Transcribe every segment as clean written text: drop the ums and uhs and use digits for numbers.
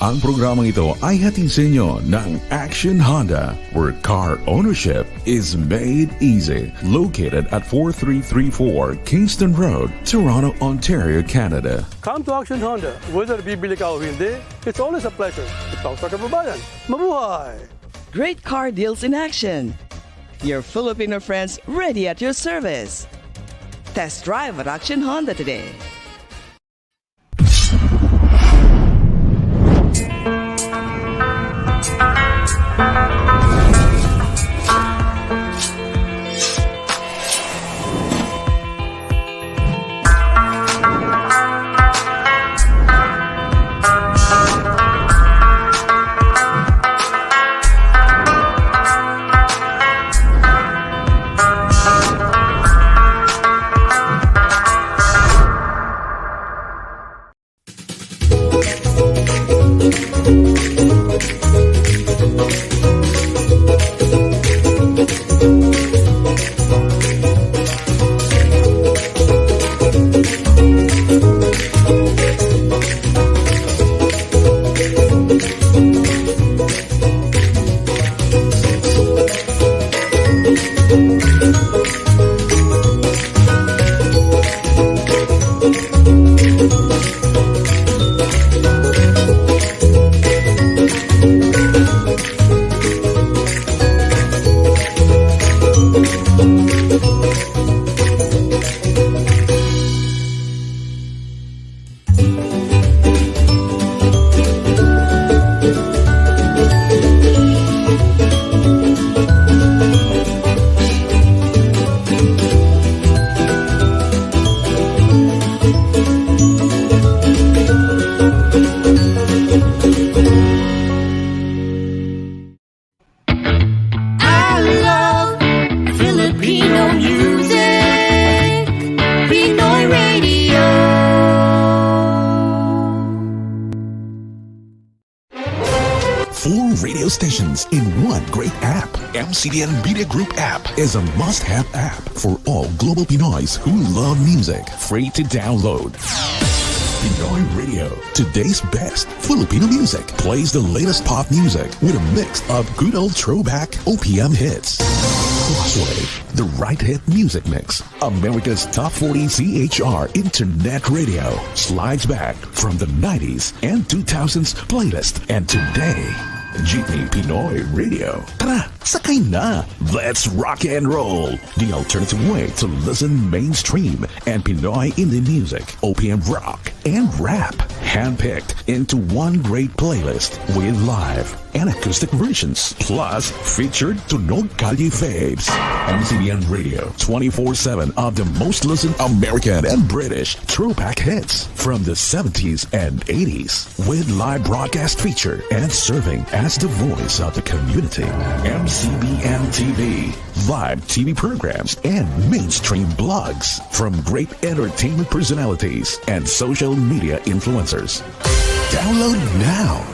Ang programang ito ay hatid sa inyo ng Action Honda, where car ownership is made easy. Located at 4334 Kingston Road, Toronto, Ontario, Canada. Come to Action Honda. Whether bibili ka o hindi, it's always a pleasure to talk sa kababayan. Mabuhay! Great car deals in action. Your Filipino friends ready at your service. Test drive at Action Honda today. Stations in one great app. MCBN Media Group app is a must-have app for all global Pinoys who love music. Free to download. Pinoy Radio, today's best Filipino music, plays the latest pop music with a mix of good old throwback OPM hits. Crosswave, the right hit music mix. America's Top 40 CHR Internet Radio slides back from the 90s and 2000s playlist, and today, Jeepney Pinoy Radio. Tara, sakay na! Let's rock and roll! The alternative way to listen mainstream and Pinoy indie music, OPM rock, and rap. Handpicked into one great playlist with live and acoustic versions, plus featured Tunog Kalye faves. MCBN Radio, 24/7 of the most listened American and British throwback hits from the 70s and 80s, with live broadcast feature and serving as the voice of the community. MCBN TV, live TV programs and mainstream blogs from great entertainment personalities and social media influencers. Download now.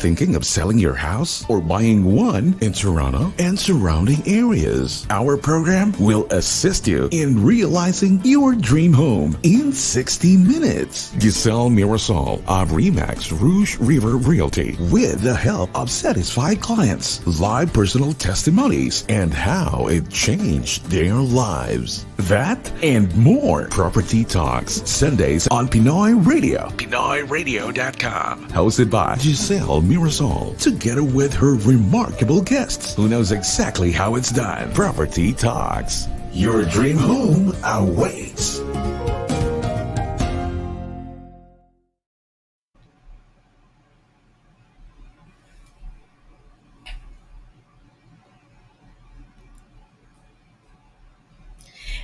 Thinking of selling your house or buying one in Toronto and surrounding areas? Our program will assist you in realizing your dream home in 60 minutes. Gizele Mirasol of Remax Rouge River Realty, with the help of satisfied clients, live personal testimonies, and how it changed their lives. That and more. Property Talks, Sundays on Pinoy Radio. PinoyRadio.com. Hosted by Gizele Mirasol, together with her remarkable guests who knows exactly how it's done. Property Talks. Your dream home awaits.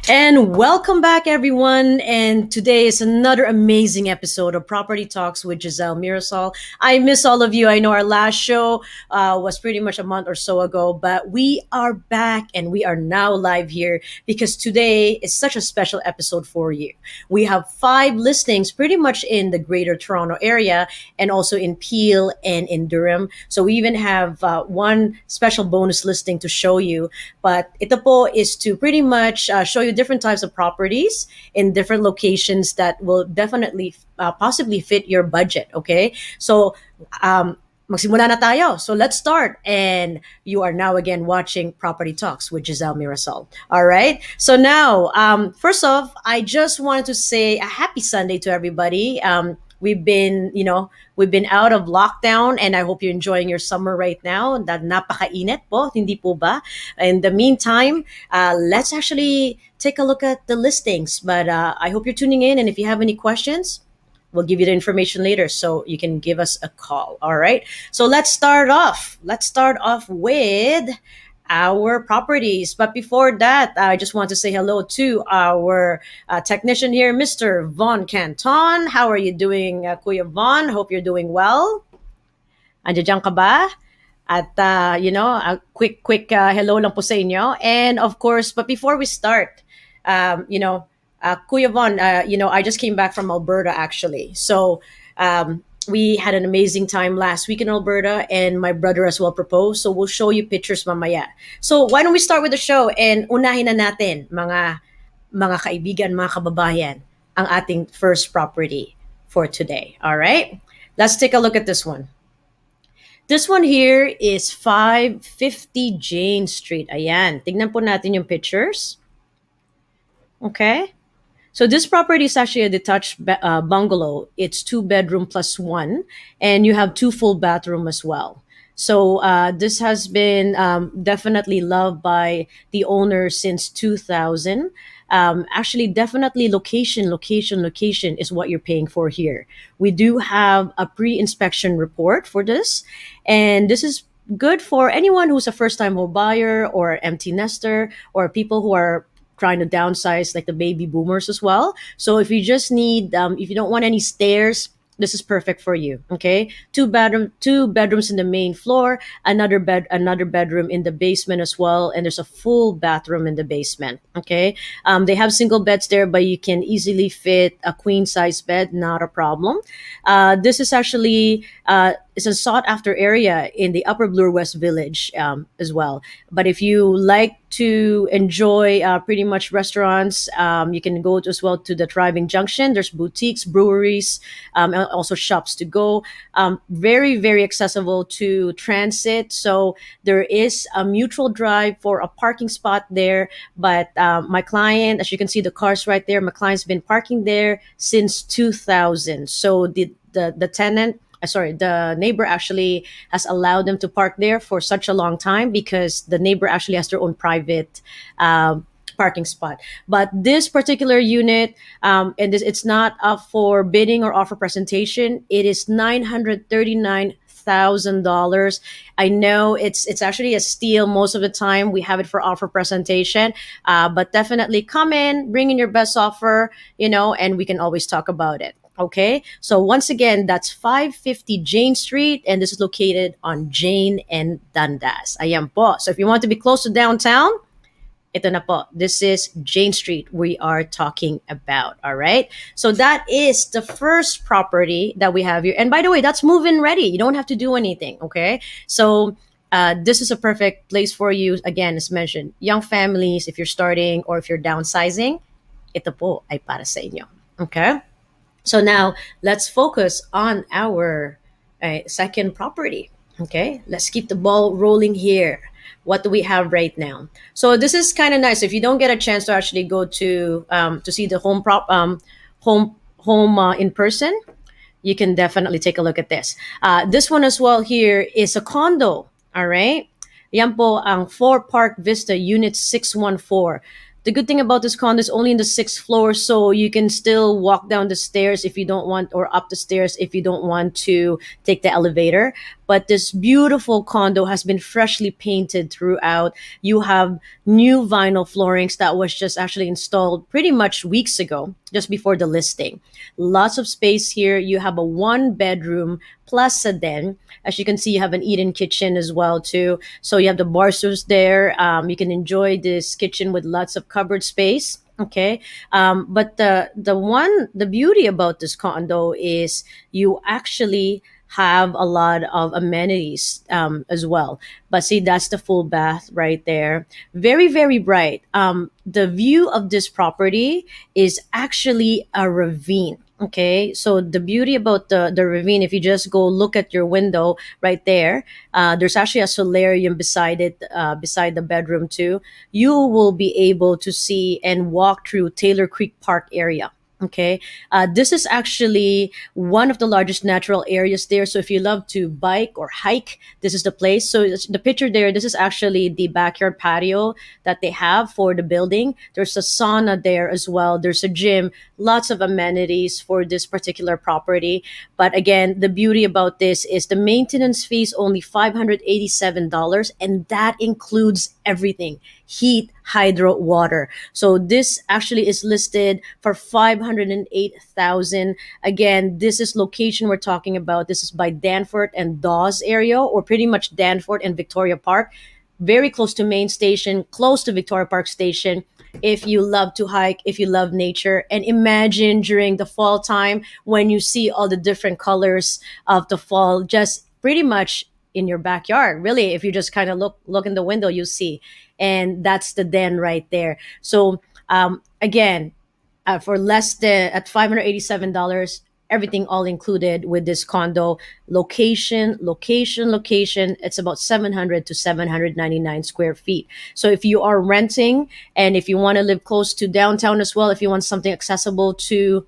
And welcome back, everyone. And today is another amazing episode of Property Talks with Gizele Mirasol. I miss all of you. I know our last show was pretty much a month or so ago, but we are back and we are now live here because today is such a special episode for you. We have 5 listings pretty much in the Greater Toronto area and also in Peel and in Durham. So we even have one special bonus listing to show you. But ito po is to pretty much show you different types of properties in different locations that will definitely possibly fit your budget. Okay, so magsimula na tayo. So let's start. And you are now again watching Property Talks with Gizele Mirasol. All right. So now, first off, I just wanted to say a happy Sunday to everybody. We've been out of lockdown, and I hope you're enjoying your summer right now. That napakainit po, hindi po ba? In the meantime, let's actually take a look at the listings. But I hope you're tuning in, and if you have any questions, we'll give you the information later so you can give us a call. All right. So let's start off. Let's start off with our properties. But before that, I just want to say hello to our technician here, Mr. Von Canton. How are you doing, Kuya Von? Hope you're doing well. Andiyan ka ba? At, a quick hello lang po sa inyo. And of course, but before we start, Kuya Von, I just came back from Alberta actually. So we had an amazing time last week in Alberta, and my brother as well proposed. So we'll show you pictures mamaya. So why don't we start with the show, and unahin na natin mga kaibigan, mga kababayan, ang ating first property for today. All right? Let's take a look at this one. This one here is 550 Jane Street. Ayan. Tignan po natin yung pictures. Okay? So this property is actually a detached bungalow. It's 2 bedroom plus one, and you have 2 full bathroom as well. So this has been definitely loved by the owner since 2000. Actually, definitely location is what you're paying for here. We do have a pre-inspection report for this, and this is good for anyone who's a first-time home buyer or empty nester or people who are trying to downsize, like the baby boomers as well. So if you just need, if you don't want any stairs, this is perfect for you. Okay, 2 bedrooms in the main floor, another bedroom in the basement as well, and there's a full bathroom in the basement. Okay, they have single beds there, but you can easily fit a queen size bed, not a problem. This is actually it's a sought after area in the Upper Bloor West Village as well. But if you like to enjoy pretty much restaurants, you can go as well to the Thriving Junction. There's boutiques, breweries, and also shops to go. Very, very accessible to transit. So there is a mutual drive for a parking spot there. But my client, as you can see, the cars right there, my client's been parking there since 2000. So the tenant, the neighbor actually has allowed them to park there for such a long time because the neighbor actually has their own private parking spot. But this particular unit, it's not up for bidding or offer presentation. It is $939,000. I know it's actually a steal most of the time. We have it for offer presentation, but definitely come in, bring in your best offer, and we can always talk about it. Okay, so once again, that's 550 Jane Street, and this is located on Jane and Dundas. Ayan po. So if you want to be close to downtown, ito na po. This is Jane Street we are talking about. All right. So that is the first property that we have here. And by the way, that's move-in ready. You don't have to do anything. Okay. So this is a perfect place for you. Again, as mentioned, young families, if you're starting or if you're downsizing, ito po ay para sa inyo. Okay. So now let's focus on our second property. Okay, let's keep the ball rolling here. What do we have right now? So this is kind of nice. If you don't get a chance to actually go to see the home in person, you can definitely take a look at this. This one as well here is a condo. All right, yan po ang 4 Park Vista Unit 614. The good thing about this condo is only in the 6th floor, so you can still walk down the stairs if you don't want, or up the stairs if you don't want to take the elevator. But this beautiful condo has been freshly painted throughout. You have new vinyl floorings that was just actually installed pretty much weeks ago, just before the listing. Lots of space here. You have a 1 bedroom plus a den. As you can see, you have an eat-in kitchen as well too. So you have the bar stools there. You can enjoy this kitchen with lots of cupboard space. Okay, but the beauty about this condo is you actually have a lot of amenities as well. But see, that's the full bath right there. Very, very bright. The view of this property is actually a ravine. Okay, so the beauty about the ravine, if you just go look at your window right there, there's actually a solarium beside it, beside the bedroom too. You will be able to see and walk through Taylor Creek Park area. Okay, this is actually one of the largest natural areas there. So if you love to bike or hike, this is the place. So the picture there, this is actually the backyard patio that they have for the building. There's a sauna there as well. There's a gym, lots of amenities for this particular property. But again, the beauty about this is the maintenance fee is only $587, and that includes everything: heat, hydro, water. So this actually is listed for 508,000. Again, this is location we're talking about. This is by Danforth and Dawes area, or pretty much Danforth and Victoria Park. Very close to main station, close to Victoria Park Station. If you love to hike, if you love nature, and imagine during the fall time when you see all the different colors of the fall, just pretty much in your backyard. Really, if you just kind of look in the window, you see, and that's the den right there. So again, for less than at $587, everything all included with this condo. Location, it's about 700 to 799 square feet. So if you are renting, and if you want to live close to downtown as well, if you want something accessible to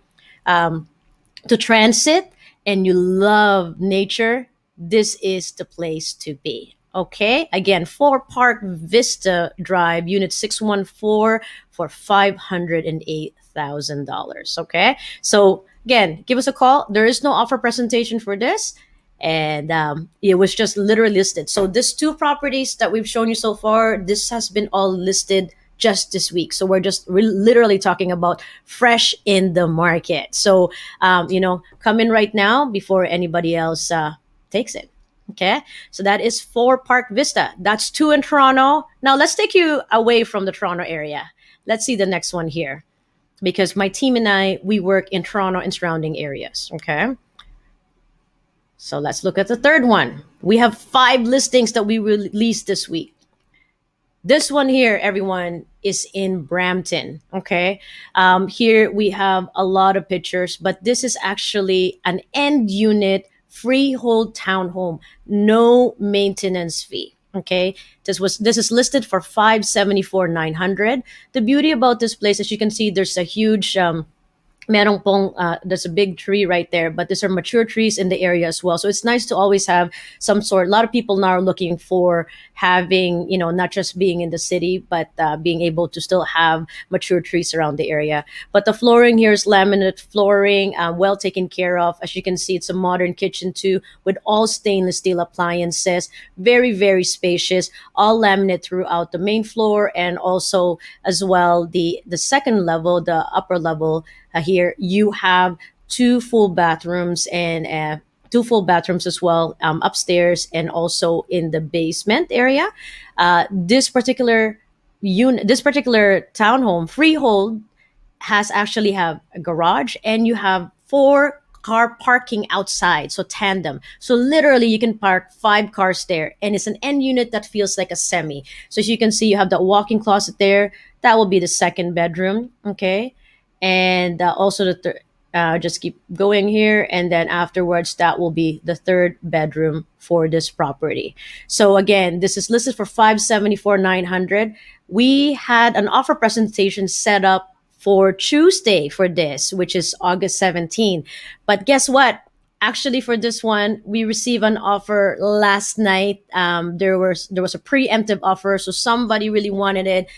transit, and you love nature, this is the place to be. Okay, again, 4 Park Vista Drive, Unit 614, for $508,000. Okay, so again, give us a call. There is no offer presentation for this, and it was just literally listed. So these 2 properties that we've shown you so far, this has been all listed just this week. So we're literally talking about fresh in the market. So come in right now before anybody else takes it. Okay, so that is 4 Park Vista. That's 2 in Toronto. Now let's take you away from the Toronto area. Let's see the next one here, because my team and I, we work in Toronto and surrounding areas. Okay, so let's look at the third one. We have 5 listings that we released this week. This one here, everyone, is in Brampton. Okay, here we have a lot of pictures, but this is actually an end unit freehold townhome, no maintenance fee. Okay, this is listed for 574,900. The beauty about this place, as you can see, there's a huge merong pong, there's a big tree right there, but these are mature trees in the area as well. So it's nice to always have some sort. A lot of people now are looking for having, not just being in the city, but being able to still have mature trees around the area. But the flooring here is laminate flooring, well taken care of. As you can see, it's a modern kitchen too, with all stainless steel appliances. Very, very spacious. All laminate throughout the main floor, and also as well the second level, the upper level. Here you have 2 full bathrooms, and 2 full bathrooms as well, upstairs and also in the basement area. This particular townhome freehold has actually have a garage, and you have 4 car parking outside, so tandem. So literally you can park 5 cars there, and it's an end unit that feels like a semi. So as you can see, you have the walk-in closet there. That will be the second bedroom. Okay, and also the third. Just keep going here, and then afterwards that will be the third bedroom for this property. So again, this is listed for 574,900. We had an offer presentation set up for Tuesday for this, which is August 17. But guess what? Actually, for this one, we received an offer last night. There was a preemptive offer, so somebody really wanted it.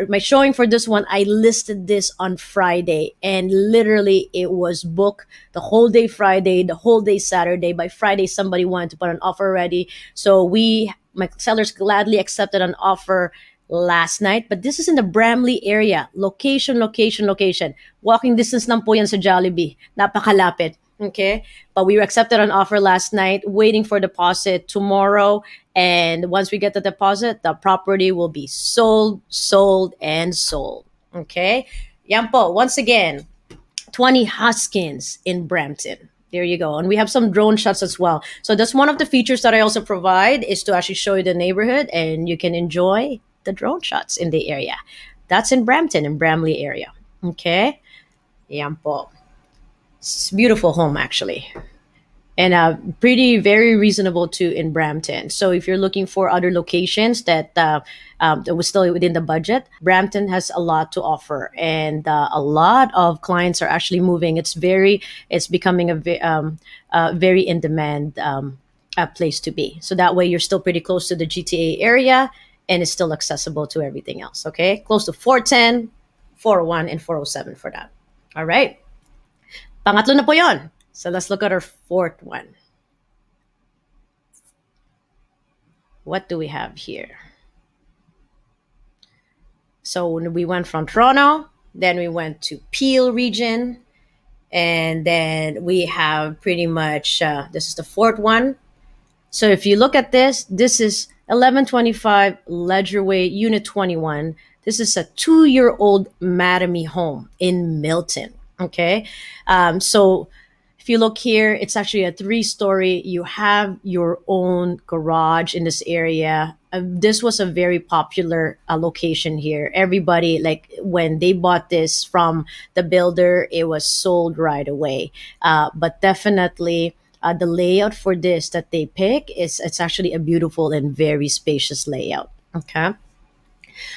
My showing for this one, I listed this on Friday, and literally it was booked the whole day Friday, the whole day Saturday. By Friday, somebody wanted to put an offer ready. So my sellers gladly accepted an offer last night. But this is in the Bramley area. Location. Walking distance lang po yan sa Jollibee. Napakalapit. Okay, but we accepted an offer last night, waiting for deposit tomorrow. And once we get the deposit, the property will be sold. Okay, yan po. Once again, 20 Hoskins in Brampton. There you go. And we have some drone shots as well. So that's one of the features that I also provide is to actually show you the neighborhood and you can enjoy the drone shots in the area. That's in Brampton, in Bramley area. Okay. Yan po. It's a beautiful home actually. And pretty very reasonable too in Brampton. So if you're looking for other locations that was still within the budget, Brampton has a lot to offer, and a lot of clients are actually moving. It's becoming a very in demand place to be. So that way you're still pretty close to the GTA area, and it's still accessible to everything else. Okay, close to 410, 401, and 407 for that. All right. Pangatlo na po yon. So let's look at our fourth one. What do we have here? So we went from Toronto, then we went to Peel region, and then we have pretty much this is the fourth one. So if you look at this, this is 1125 Ledgerway, Unit 21. This is a 2-year-old Mattamy home in Milton. Okay, so if you look here, it's actually a 3-story. You have your own garage in this area. This was a very popular location here. Everybody, like when they bought this from the builder, it was sold right away. But definitely, the layout for this that they pick is it's actually a beautiful and very spacious layout. Okay.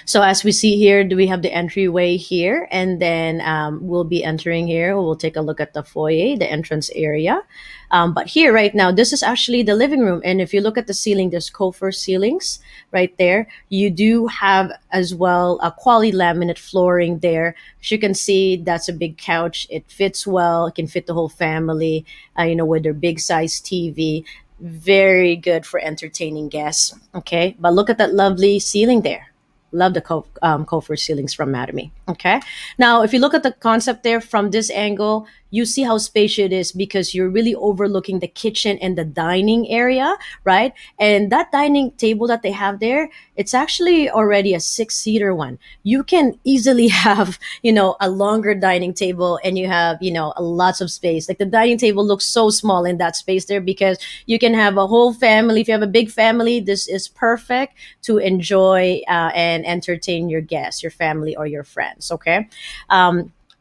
So as we see here, do we have the entryway here, and then we'll be entering here. We'll take a look at the foyer, the entrance area. But here right now, this is actually the living room. And if you look at the ceiling, there's Kofer ceilings right there. You do have as well a quality laminate flooring there. As you can see, that's a big couch. It fits well. It can fit the whole family, with their big size TV. Very good for entertaining guests. Okay. But look at that lovely ceiling there. Love the Kofer ceilings from Mattamy. Okay. Now, if you look at the concept there from this angle, you see how spacious it is because you're really overlooking the kitchen and the dining area, right? And that dining table that they have there, it's actually already a 6-seater one. You can easily have, a longer dining table and you have, lots of space. Like the dining table looks so small in that space there because you can have a whole family. If you have a big family, this is perfect to enjoy and entertain your guests, your family, or your friends. Okay.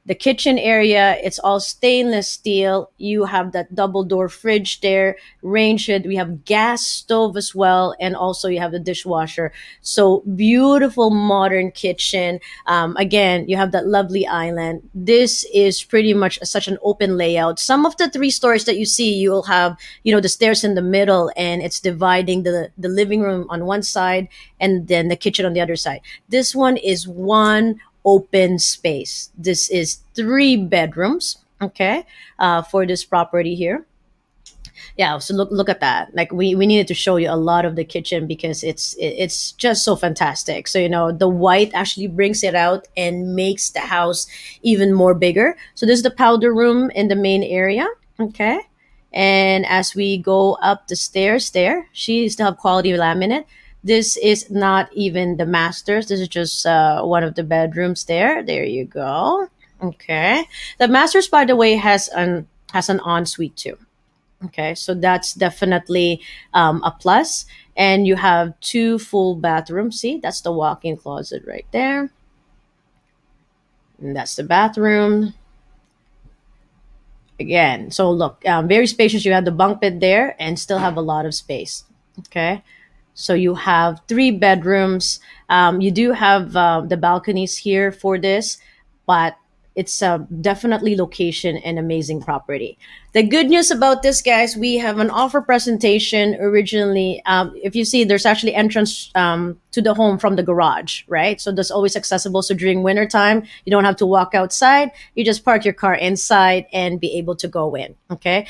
The kitchen area, it's all stainless steel. You have that double door fridge there, range hood. We have gas stove as well. And also you have the dishwasher. So beautiful modern kitchen. Again, you have that lovely island. This is pretty much such an open layout. Some of the 3 stories that you see, you will have, the stairs in the middle and it's dividing the living room on one side and then the kitchen on the other side. This one is one open space. This is 3 bedrooms, okay, for this property here. Yeah, so look at that. Like we needed to show you a lot of the kitchen because it's just so fantastic. So the white actually brings it out and makes the house even more bigger. So this is the powder room in the main area, okay. And as we go up the stairs there, she still have quality laminate. This is not even the masters. This is just one of the bedrooms there. There you go. Okay. The masters, by the way, has an ensuite too. Okay, so that's definitely a plus. And you have 2 full bathrooms. See, that's the walk-in closet right there. And that's the bathroom. Again, so look, very spacious. You have the bunk bed there and still have a lot of space. Okay. So you have 3 bedrooms. You do have the balconies here for this, but it's definitely location and amazing property. The good news about this, guys, we have an offer presentation originally. If you see, there's actually entrance to the home from the garage, right? So that's always accessible. So during wintertime, you don't have to walk outside. You just park your car inside and be able to go in, okay?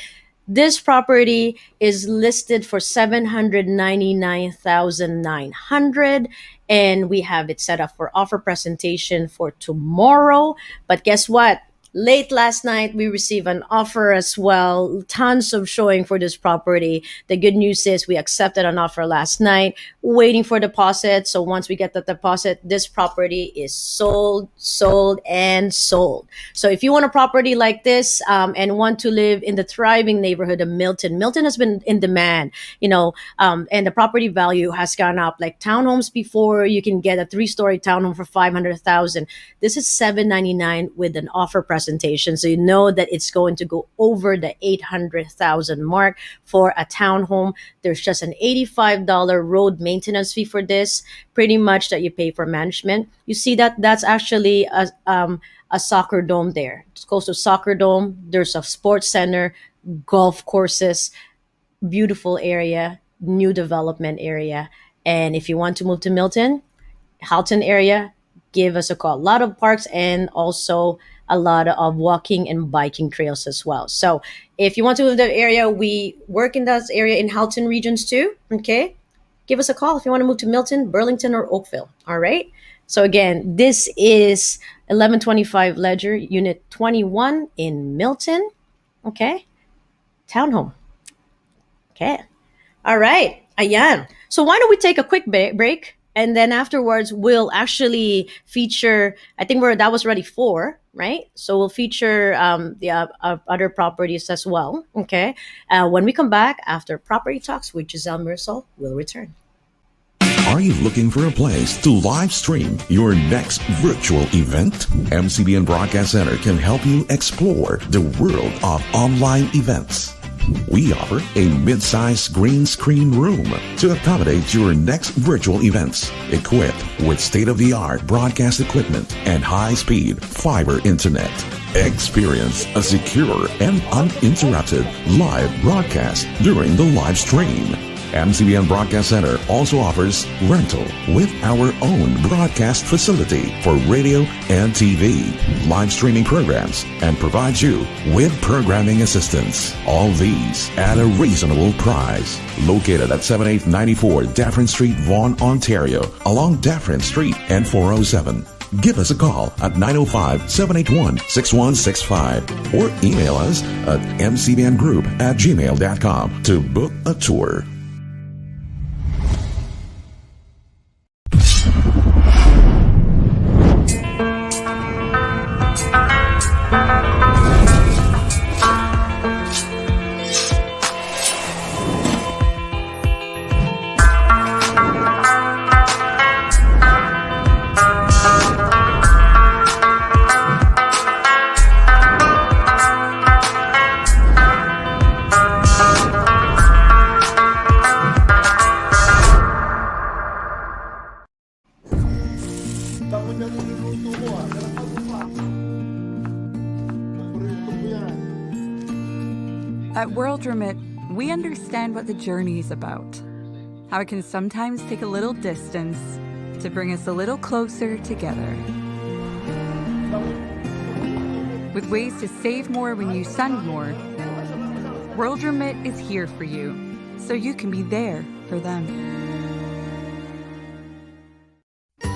This property is listed for $799,900, and we have it set up for offer presentation for tomorrow. But guess what? Late last night, we received an offer as well. Tons of showing for this property. The good news is we accepted an offer last night, waiting for deposit. So once we get the deposit, this property is sold, sold, and sold. So if you want a property like this and want to live in the thriving neighborhood of Milton, Milton has been in demand, and the property value has gone up. Like townhomes before, you can get a 3-story townhome for 500,000. This is 799 with an offer presentation, so you know that it's going to go over the 800,000 mark for a townhome. There's just an $85 road maintenance fee for this, pretty much that you pay for management. You see that's actually a soccer dome there. It's close to soccer dome. There's a sports center, golf courses, beautiful area, new development area. And if you want to move to Milton, Halton area, give us a call. A lot of parks and also a lot of walking and biking trails as well. So if you want to move to the area, we work in that area in Halton regions too. Okay. Give us a call if you want to move to Milton, Burlington, or Oakville. All right. So again, this is 1125 Ledger, Unit 21 in Milton. Okay. Townhome. Okay. All right. Ayan. So why don't we take a quick break? And then afterwards, we'll actually feature, I think that was already 4, right? So we'll feature the other properties as well. Okay. When we come back after Property Talks with Gizele Mirasol, we'll return. Are you looking for a place to live stream your next virtual event? MCBN Broadcast Center can help you explore the world of online events. We offer a mid-size green screen room to accommodate your next virtual events, equipped with state-of-the-art broadcast equipment and high-speed fiber internet. Experience a secure and uninterrupted live broadcast during the live stream. MCBN Broadcast Center also offers rental with our own broadcast facility for radio and TV, live streaming programs, and provides you with programming assistance. All these at a reasonable price. Located at 7894 Daffrin Street, Vaughan, Ontario, along Daffrin Street and 407. Give us a call at 905-781-6165 or email us at mcbngroup@gmail.com to book a tour. At World Remit, we understand what the journey is about. How it can sometimes take a little distance to bring us a little closer together. With ways to save more when you send more, World Remit is here for you, so you can be there for them.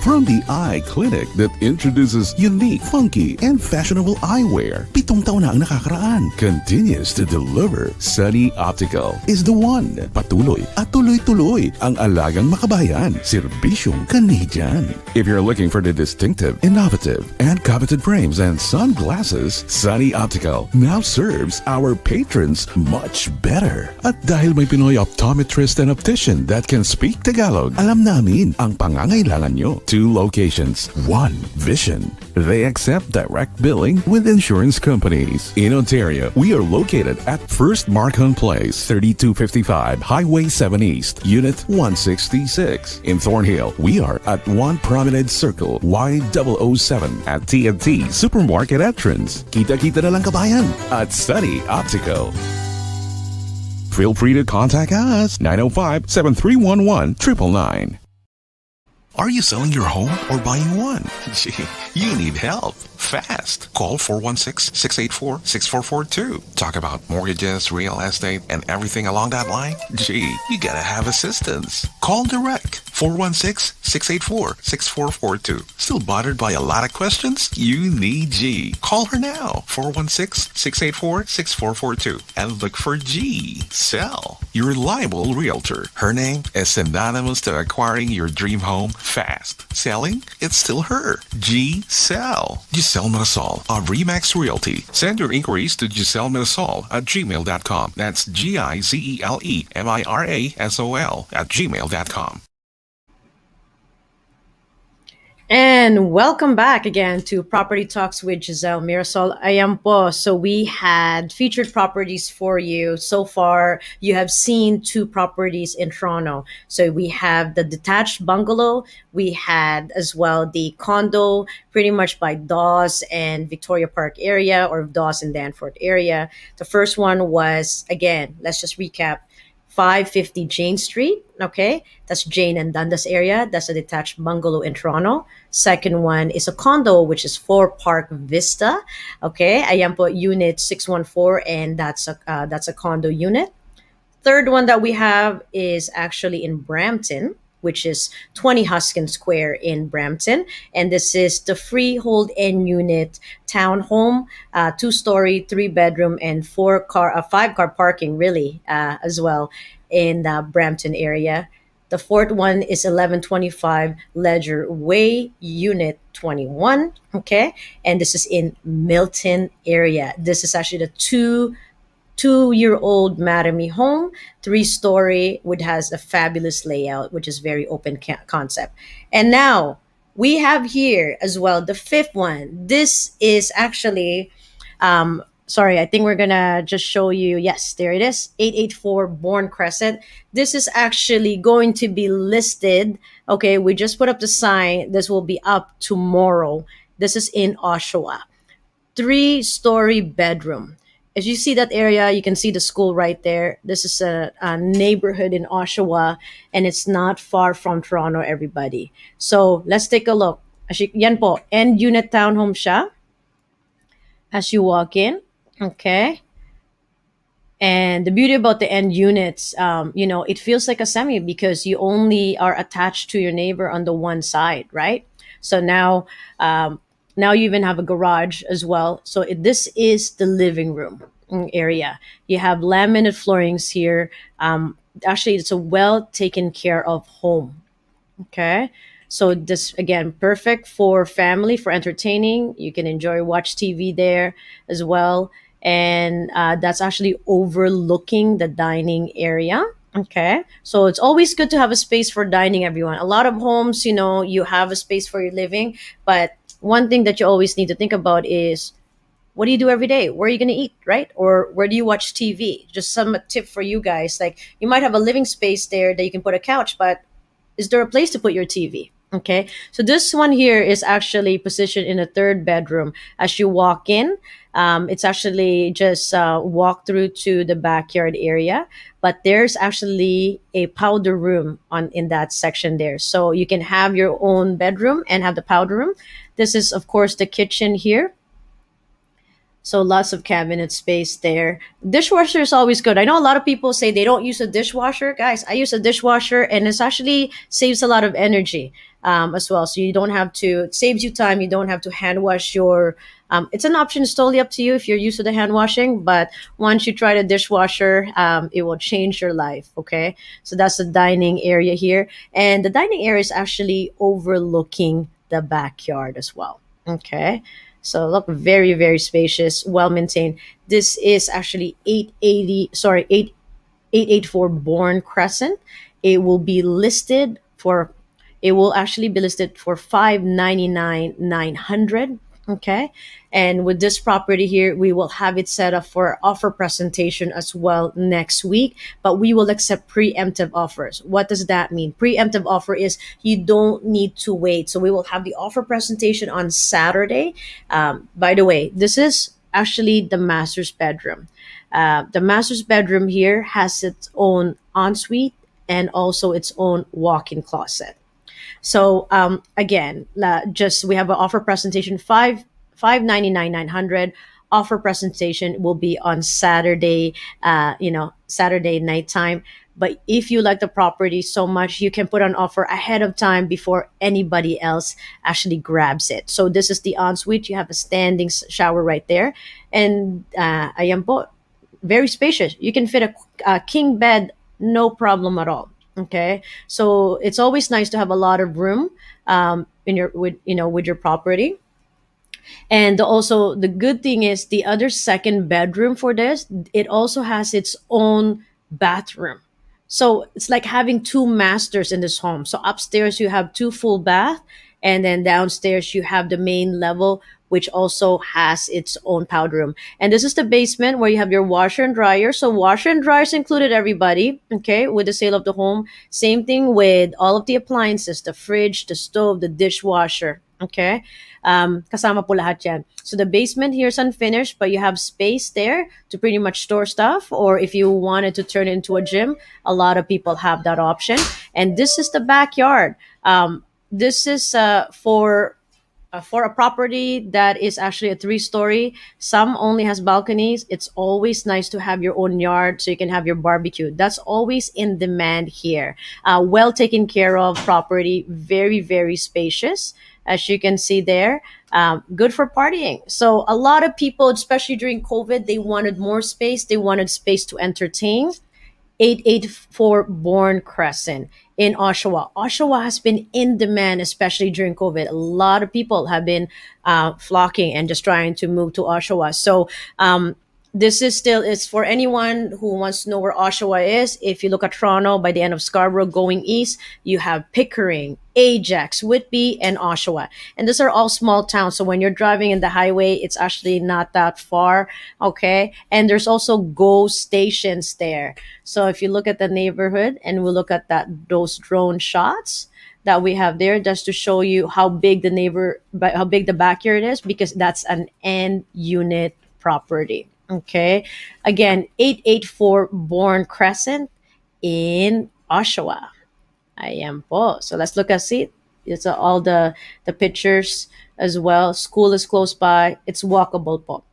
From the eye clinic that introduces unique, funky, and fashionable eyewear, 7 taon na ang nakakaraan, continues to deliver. Sunny Optical is the one. Patuloy at tuloy-tuloy ang alagang makabayan, serbisyong Canadian. If you're looking for the distinctive, innovative, and coveted frames and sunglasses, Sunny Optical now serves our patrons much better. At dahil may Pinoy optometrist and optician that can speak Tagalog, alam namin ang pangangailangan nyo. 2 locations, 1 vision. They accept direct billing with insurance companies. In Ontario, we are located at First Markham Place, 3255 Highway 7 East, Unit 166. In Thornhill, we are at 1 Promenade Circle, Y007 at T&T Supermarket entrance. Kita-kita na lang kabayan at Sunny Optical. Feel free to contact us, 905-7311-999. Are you selling your home or buying one? Gee, you need help fast. Call 416-684-6442. Talk about mortgages, real estate, and everything along that line? Gee, you gotta have assistance. Call direct 416-684-6442. Still bothered by a lot of questions? You need G. Call her now, 416-684-6442, and look for G. Sell. Your reliable realtor. Her name is synonymous to acquiring your dream home fast. Selling? It's still her. G. Sell. Gizele Mirasol of Remax Realty. Send your inquiries to Gizele Mirasol at gmail.com. That's GIZELEMIRASOL at gmail.com. And welcome back again to Property Talks with Gizele Mirasol. Ayan po. So we had featured properties for you. So far, you have seen two properties in Toronto. So we have the detached bungalow. We had as well the condo pretty much by Dawes and Victoria Park area, or Dawes and Danforth area. The first one was, again, let's just recap, 550 Jane Street. Okay, that's Jane and Dundas area. That's a detached bungalow in Toronto. Second one is a condo, which is 4 Park Vista. Okay, ayan po, unit 614, and that's a condo unit. Third one that we have is actually in Brampton, which is 20 Huskin Square in Brampton. And this is the freehold end unit townhome, 2-story, 3-bedroom, and 5-car parking, really, as well, in the Brampton area. The fourth one is 1125 Ledger Way, Unit 21. Okay. And this is in Milton area. This is actually the two-year-old Madame home, 3-story, which has a fabulous layout, which is very open concept. And now we have here as well the fifth one. This is actually, sorry, I think we're gonna just show you. Yes, there it is, 884 Bourne Crescent. This is actually going to be listed. Okay, we just put up the sign. This will be up tomorrow. This is in Oshawa. 3-story bedroom. As you see that area, you can see the school right there. This is a neighborhood in Oshawa, and it's not far from Toronto, everybody. So let's take a look. Yan po, end unit townhome siya as you walk in. Okay. And the beauty about the end units, it feels like a semi because you only are attached to your neighbor on the one side, right? So now you even have a garage as well. So this is the living room area. You have laminate floorings here. Actually, it's a well taken care of home. Okay. So this again, perfect for family, for entertaining. You can enjoy watch TV there as well. And that's actually overlooking the dining area. Okay. So it's always good to have a space for dining, everyone. A lot of homes, you have a space for your living, but one thing that you always need to think about is, what do you do every day? Where are you going to eat, right? Or where do you watch TV? Just some tip for you guys. Like, you might have a living space there that you can put a couch, but is there a place to put your TV? Okay. So this one here is actually positioned in a 3rd bedroom. As you walk in, it's actually just walk through to the backyard area, but there's actually a powder room in that section there. So you can have your own bedroom and have the powder room. This is, of course, the kitchen here. So lots of cabinet space there. Dishwasher is always good. I know a lot of people say they don't use a dishwasher. Guys, I use a dishwasher, and it's actually saves a lot of energy as well. So you don't have to, it saves you time. You don't have to hand wash your, it's an option. It's totally up to you if you're used to the hand washing. But once you try the dishwasher, it will change your life. Okay. So that's the dining area here. And the dining area is actually overlooking the backyard as well. Okay. So look, very, very spacious, well maintained. This is actually 884 Bourne Crescent. It will actually be listed for 599,900. Okay. And with this property here, we will have it set up for offer presentation as well next week, but we will accept preemptive offers. What does that mean? Preemptive offer is you don't need to wait. So we will have the offer presentation on Saturday. By the way, this is actually the master's bedroom. The master's bedroom here has its own ensuite and also its own walk-in closet. So again, just we have an offer presentation 599 900. Offer presentation will be on Saturday, Saturday nighttime. But if you like the property so much, you can put an offer ahead of time before anybody else actually grabs it. So this is the ensuite. You have a standing shower right there, and ayan po, very spacious. You can fit a king bed, no problem at all. Okay, so it's always nice to have a lot of room in your with your property. And also, the good thing is the other second bedroom for this, it also has its own bathroom. So it's like having two masters in this home. So upstairs you have two full bath, and then downstairs you have the main level, which also has its own powder room. And this is the basement where you have your washer and dryer. So washer and dryer is included, everybody. Okay, with the sale of the home. Same thing with all of the appliances, the fridge, the stove, the dishwasher. Okay, kasama po lahat yan. So the basement here is unfinished, but you have space there to pretty much store stuff. Or if you wanted to turn it into a gym, a lot of people have that option. And this is the backyard. This is for a property that is actually a 3-story. Some only has balconies. It's always nice to have your own yard so you can have your barbecue. That's always in demand here. Well taken care of property, very, very spacious, as you can see there. Good for partying. So a lot of people, especially during COVID, they wanted more space. They wanted space to entertain. 884 Bourne Crescent in Oshawa. Oshawa has been in demand, especially during COVID. A lot of people have been flocking and just trying to move to Oshawa. So this is still is for anyone who wants to know where Oshawa is. If you look at Toronto, by the end of Scarborough going east, you have Pickering, Ajax, Whitby, and Oshawa. And these are all small towns. So when you're driving in the highway, it's actually not that far. Okay. And there's also GO stations there. So if you look at the neighborhood and we look at those drone shots that we have there, just to show you how big how big the backyard is, because that's an end unit property. Okay. Again, 884 Bourne Crescent in Oshawa. Ayan po. So let's look at it. It's all the pictures as well. School is close by. It's walkable po.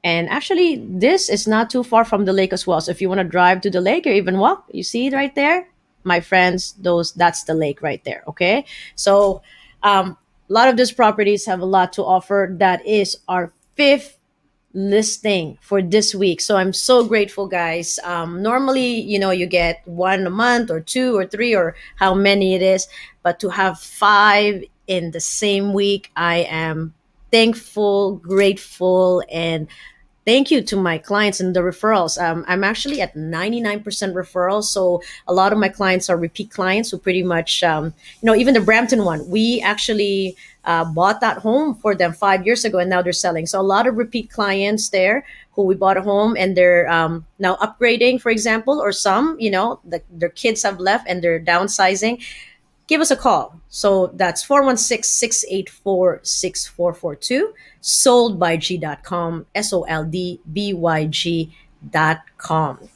And actually, this is not too far from the lake as well. So if you want to drive to the lake or even walk, you see it right there, my friends, that's the lake right there. Okay. So a lot of these properties have a lot to offer. That is our 5th listing for this week. So I'm so grateful, guys. Normally, you get one a month or 2 or 3 or how many it is, but to have 5 in the same week, I am thankful, grateful, and thank you to my clients and the referrals. I'm actually at 99% referrals. So a lot of my clients are repeat clients who pretty much, even the Brampton one, we actually bought that home for them 5 years ago and now they're selling. So a lot of repeat clients there who we bought a home and they're now upgrading, for example, or some, their kids have left and they're downsizing. Give us a call. So that's 416-684-6442, soldbyg.com, soldbyg.com.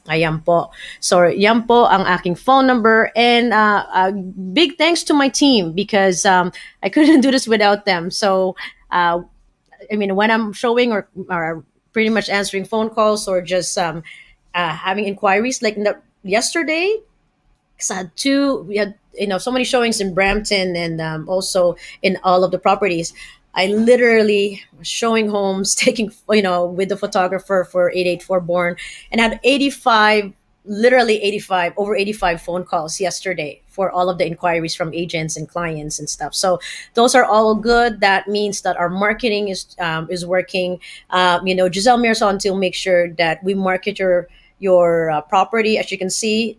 Ayan po. So yan po ang aking phone number. And big thanks to my team because I couldn't do this without them. So, when I'm showing or pretty much answering phone calls or just having inquiries, like yesterday, we had so many showings in Brampton and also in all of the properties. I literally was showing homes, taking with the photographer for 884 Bourne, and had over 85 phone calls yesterday for all of the inquiries from agents and clients and stuff. So those are all good. That means that our marketing is working. Gizele Mirasol until make sure that we market your property. As you can see,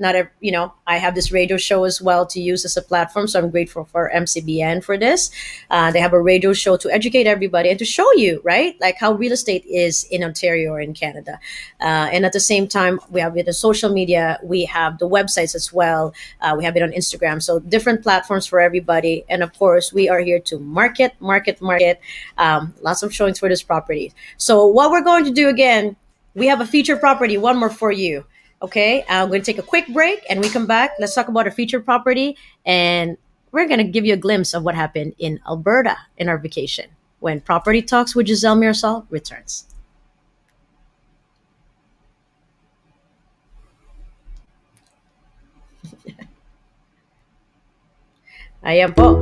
I have this radio show as well to use as a platform. So I'm grateful for MCBN for this. They have a radio show to educate everybody and to show you, right, like how real estate is in Ontario or in Canada. And at the same time, we have it on social media. We have the websites as well. We have it on Instagram. So different platforms for everybody. And of course, we are here to market. Lots of showings for this property. So what we're going to do again, we have a featured property, one more for you. Okay, I'm going to take a quick break and we come back. Let's talk about a featured property and we're going to give you a glimpse of what happened in Alberta in our vacation when Property Talks with Gizele Mirasol returns. Ayan po.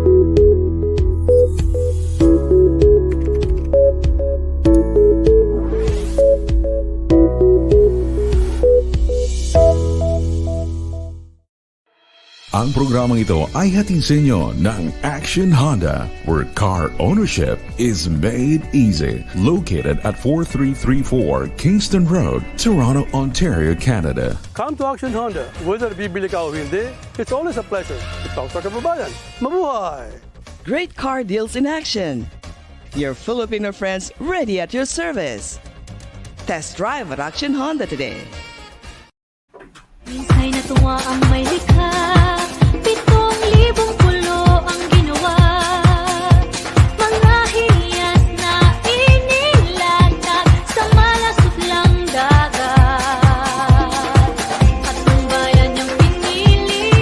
Ang programang ito ay hatid sa inyo ng Action Honda, where car ownership is made easy. Located at 4334 Kingston Road, Toronto, Ontario, Canada. Come to Action Honda. Whether bibili ka o hindi, it's always a pleasure to talk sa kababayan. Mabuhay! Great car deals in action. Your Filipino friends ready at your service. Test drive at Action Honda today. Minsan natuwa ang may likha, 7,000 pulo ang ginawa. Mga hiyas na inilatag sa malasot lang dagat. At ang bayan niyang pinili,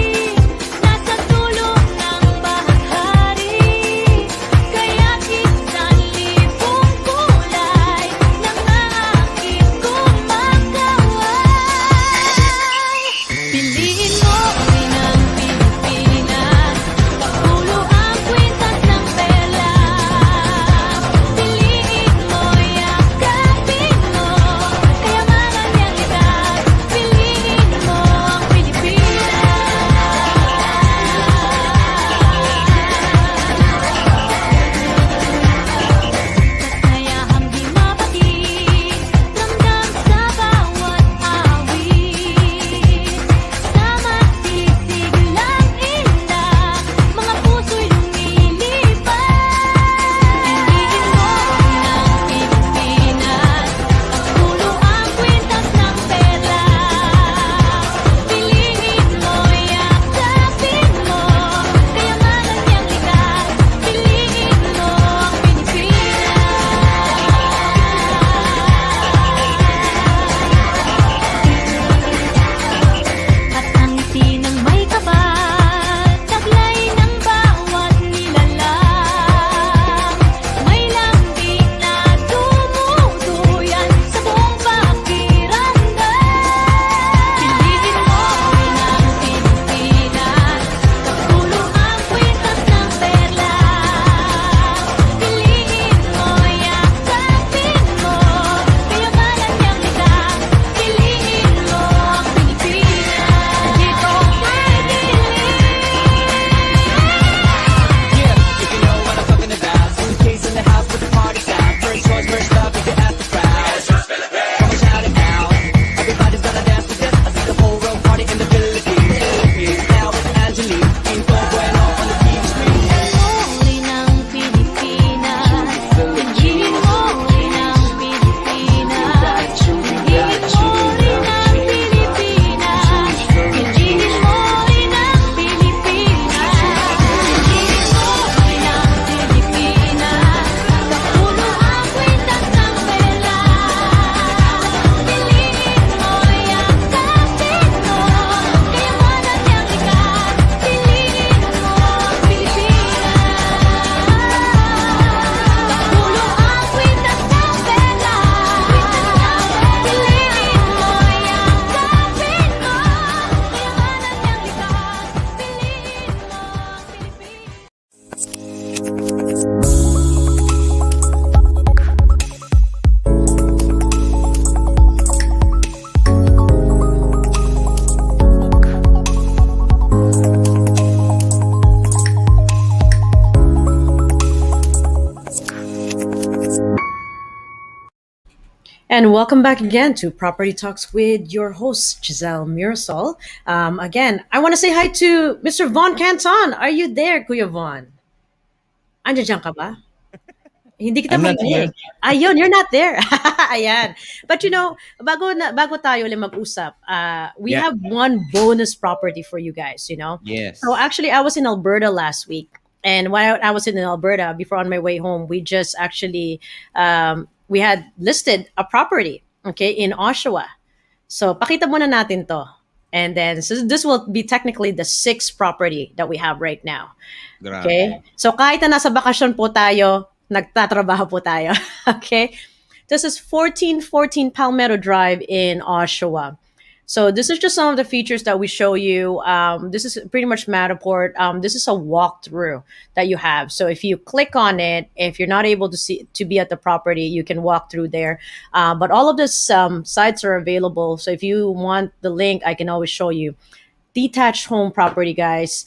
nasa dulo ng bahaghari. Kaya 1,000 kulay ng aking kumakaway. Piliin mo ang inang Pilipinas, papulo ang kwintas ng pera. Piliin mo, yakapin mo, kayamanan niyang likas. Piliin mo ang Pilipinas. Kasayahang di mapatid, ramdam sa bawat awit. Tama't sisig lang indak, mga puso'y lumilipad. Piliin mo ang Pilipinas, papulo ang kwintas ng pera. Piliin mo, yakapin mo, kayamanan niyang likas. Piliin mo ang Pilipinas. At ang ngiti ng may kapal, taglay ng bawat nilalang. May lambing na tumutuyan sa buong pakiramdam. Piliin mo ang Pilipinas, kapulo ang kwintas ng perla. Piliin mo, yakapin mo, kayamanan niyang likas. Piliin mo ang Pilipinas. Dito pwede. Yeah, if you know what I'm talking about. Suitcase in the house with the party sound. First choice, first love, you can ask the crowd. Come and shout it out. Everybody's gonna dance with this. I see the whole world party in the Philippines. Now with Angelique, Quinto Bueno on the beach street. Uri ng Pilipinas, piliin mo rin ang Pilipinas. Piliin mo rin ang Pilipinas. Piliin mo rin ang Pilipinas. Piliin mo rin ang Pilipinas. Kapulo ang kwintas ng pera. Piliin mo, yakapin mo, kayamanan niyang likas. Piliin mo ang Pilipinas. Kapulo ang kwintas ng pera. Piliin mo, yakapin mo, kayamanan niyang likas. Piliin mo ang Pilipinas. And welcome back again to Property Talks with your host, Gizele Mirasol. Again, I want to say hi to Mr. Von Canton. Are you there, Kuya Von? Andiyan ka ba? Hindi kita I'm not marinig. Ayun, you're not there. Ayan. But bago tayo ulit mag-usap, we Yeah. have one bonus property for you guys, Yes. So actually, I was in Alberta last week. And while I was in Alberta, before on my way home, we just actually, we had listed a property, okay, in Oshawa. So, pakita muna natin to. And then this will be technically the sixth property that we have right now. Okay? Grabe. So kahit na nasa bakasyon po tayo, nagtatrabaho po tayo. Okay? This is 1414 Palmetto Drive in Oshawa. So this is just some of the features that we show you. This is pretty much Matterport. This is a walkthrough that you have. So if you click on it, if you're not able to be at the property, you can walk through there. But all of these sites are available. So if you want the link, I can always show you. Detached home property, guys.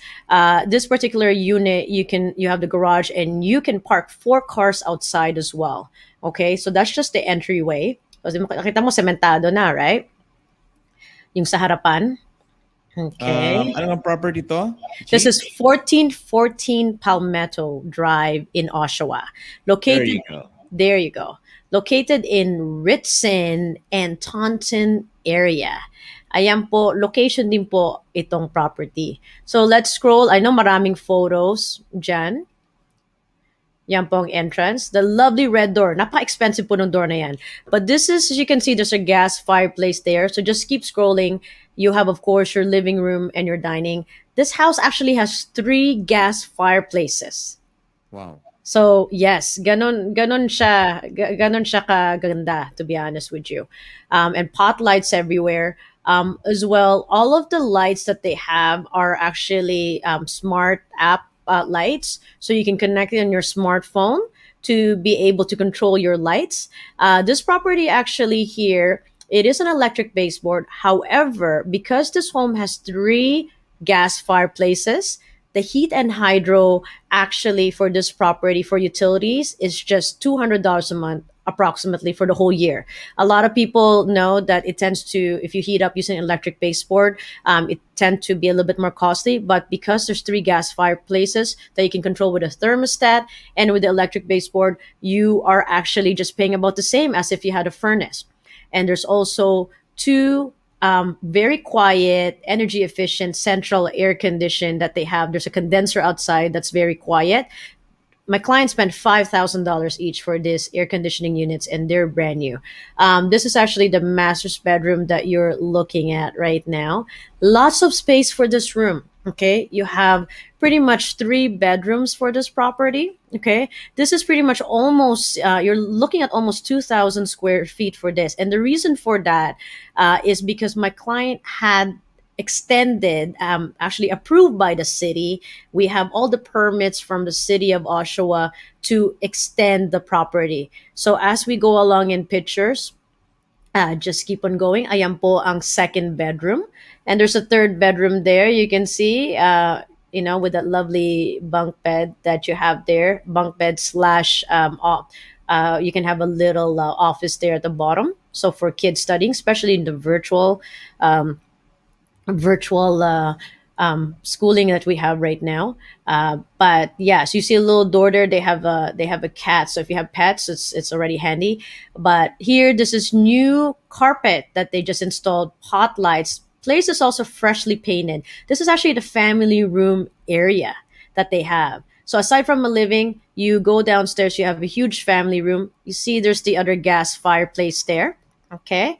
This particular unit, you have the garage and you can park 4 cars outside as well. Okay, so that's just the entryway. Kasi makita mo sementado na, right? Yung sa harapan. Okay. Ano ang property to? This is 1414 Palmetto Drive in Oshawa. There you Located go. There you go. Located in Ritson and Taunton area. Ayan po, location din po itong property. So let's scroll. I know maraming photos dyan. Yan po ang entrance. The lovely red door. Napaka-expensive po ng door na yan. But this is, as you can see, there's a gas fireplace there. So just keep scrolling. You have, of course, your living room and your dining. This house actually has 3 gas fireplaces. Wow. So yes, ganon siya kaganda, to be honest with you, and pot lights everywhere, as well. All of the lights that they have are actually smart app lights, so you can connect it on your smartphone to be able to control your lights. This property actually here, it is an electric baseboard. However, because this home has 3 gas fireplaces, the heat and hydro actually for this property for utilities is just $200 a month approximately for the whole year. A lot of people know that it tends to, if you heat up using electric baseboard, it tend to be a little bit more costly. But because there's 3 gas fireplaces that you can control with a thermostat and with the electric baseboard, you are actually just paying about the same as if you had a furnace. And there's also 2 very quiet, energy efficient central air condition that they have. There's a condenser outside that's very quiet. My client spent $5,000 each for this air conditioning units, and they're brand new. This is actually the master's bedroom that you're looking at right now. Lots of space for this room. Okay, you have pretty much 3 bedrooms for this property. Okay, this is pretty much almost, you're looking at almost 2,000 square feet for this. And the reason for that is because my client had extended, actually approved by the city. We have all the permits from the city of Oshawa to extend the property. So as we go along in pictures, just keep on going. Ayan po ang second bedroom. And there's a third bedroom there. You can see, with that lovely bunk bed that you have there. Bunk bed slash, you can have a little office there at the bottom. So for kids studying, especially in the virtual schooling that we have right now. But yes, you see a little door there. They have a cat. So if you have pets, it's already handy. But here, this is new carpet that they just installed. Pot lights. Place is also freshly painted. This is actually the family room area that they have. So aside from a living, you go downstairs. You have a huge family room. You see, there's the other gas fireplace there. Okay.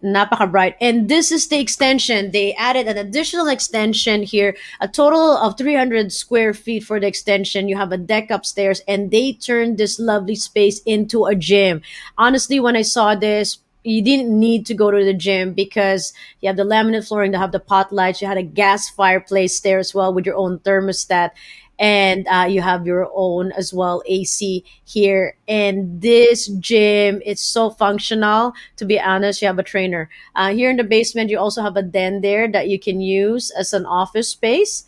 Napaka bright. And this is the extension. They added an additional extension here, a total of 300 square feet for the extension. You have a deck upstairs, and they turned this lovely space into a gym. Honestly, when I saw this, you didn't need to go to the gym because you have the laminate flooring, you have the pot lights, you had a gas fireplace there as well with your own thermostat, and you have your own as well AC here. And this gym, it's so functional. To be honest, you have a trainer here in the basement. You also have a den there that you can use as an office space.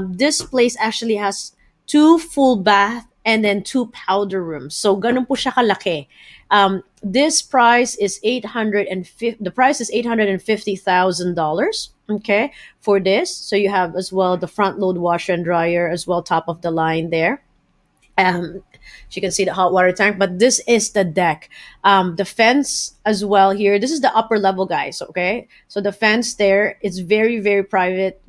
This place actually has 2 full bath and then 2 powder rooms. So ganun po siya kalaki. This price is the price is $850,000. Okay, for this. So you have as well the front load washer and dryer as well, top of the line there. You can see the hot water tank, but this is the deck. The fence as well here. This is the upper level, guys. Okay, so the fence there is very, very private,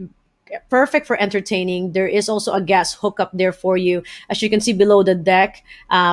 perfect for entertaining. There is also a gas hookup there for you. As you can see below the deck,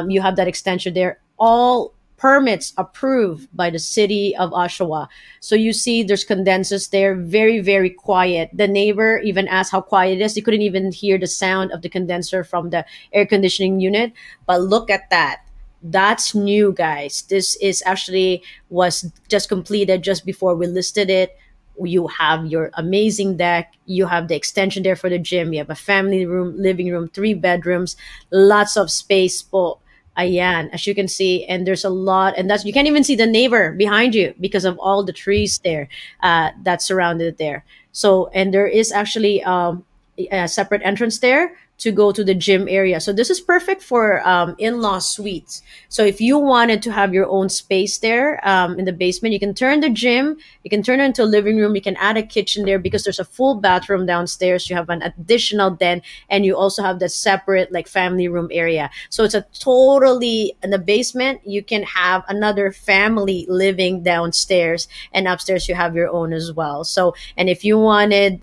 you have that extension there. All permits approved by the city of Oshawa. So you see, there's condensers there, very, very quiet. The neighbor even asked how quiet it is. They couldn't even hear the sound of the condenser from the air conditioning unit. But look at that. That's new, guys. This is actually was just completed just before we listed it. You have your amazing deck. You have the extension there for the gym. You have a family room, living room, 3 bedrooms, lots of space po. Ayan, as you can see, and there's a lot, and that's you can't even see the neighbor behind you because of all the trees there that surrounded it there. So, and there is actually a separate entrance there to go to the gym area. So this is perfect for in-law suites. So if you wanted to have your own space there in the basement, you can turn the gym, you can turn it into a living room, you can add a kitchen there because there's a full bathroom downstairs. You have an additional den, and you also have the separate like family room area. So it's a totally in the basement. You can have another family living downstairs, and upstairs you have your own as well. So and if you wanted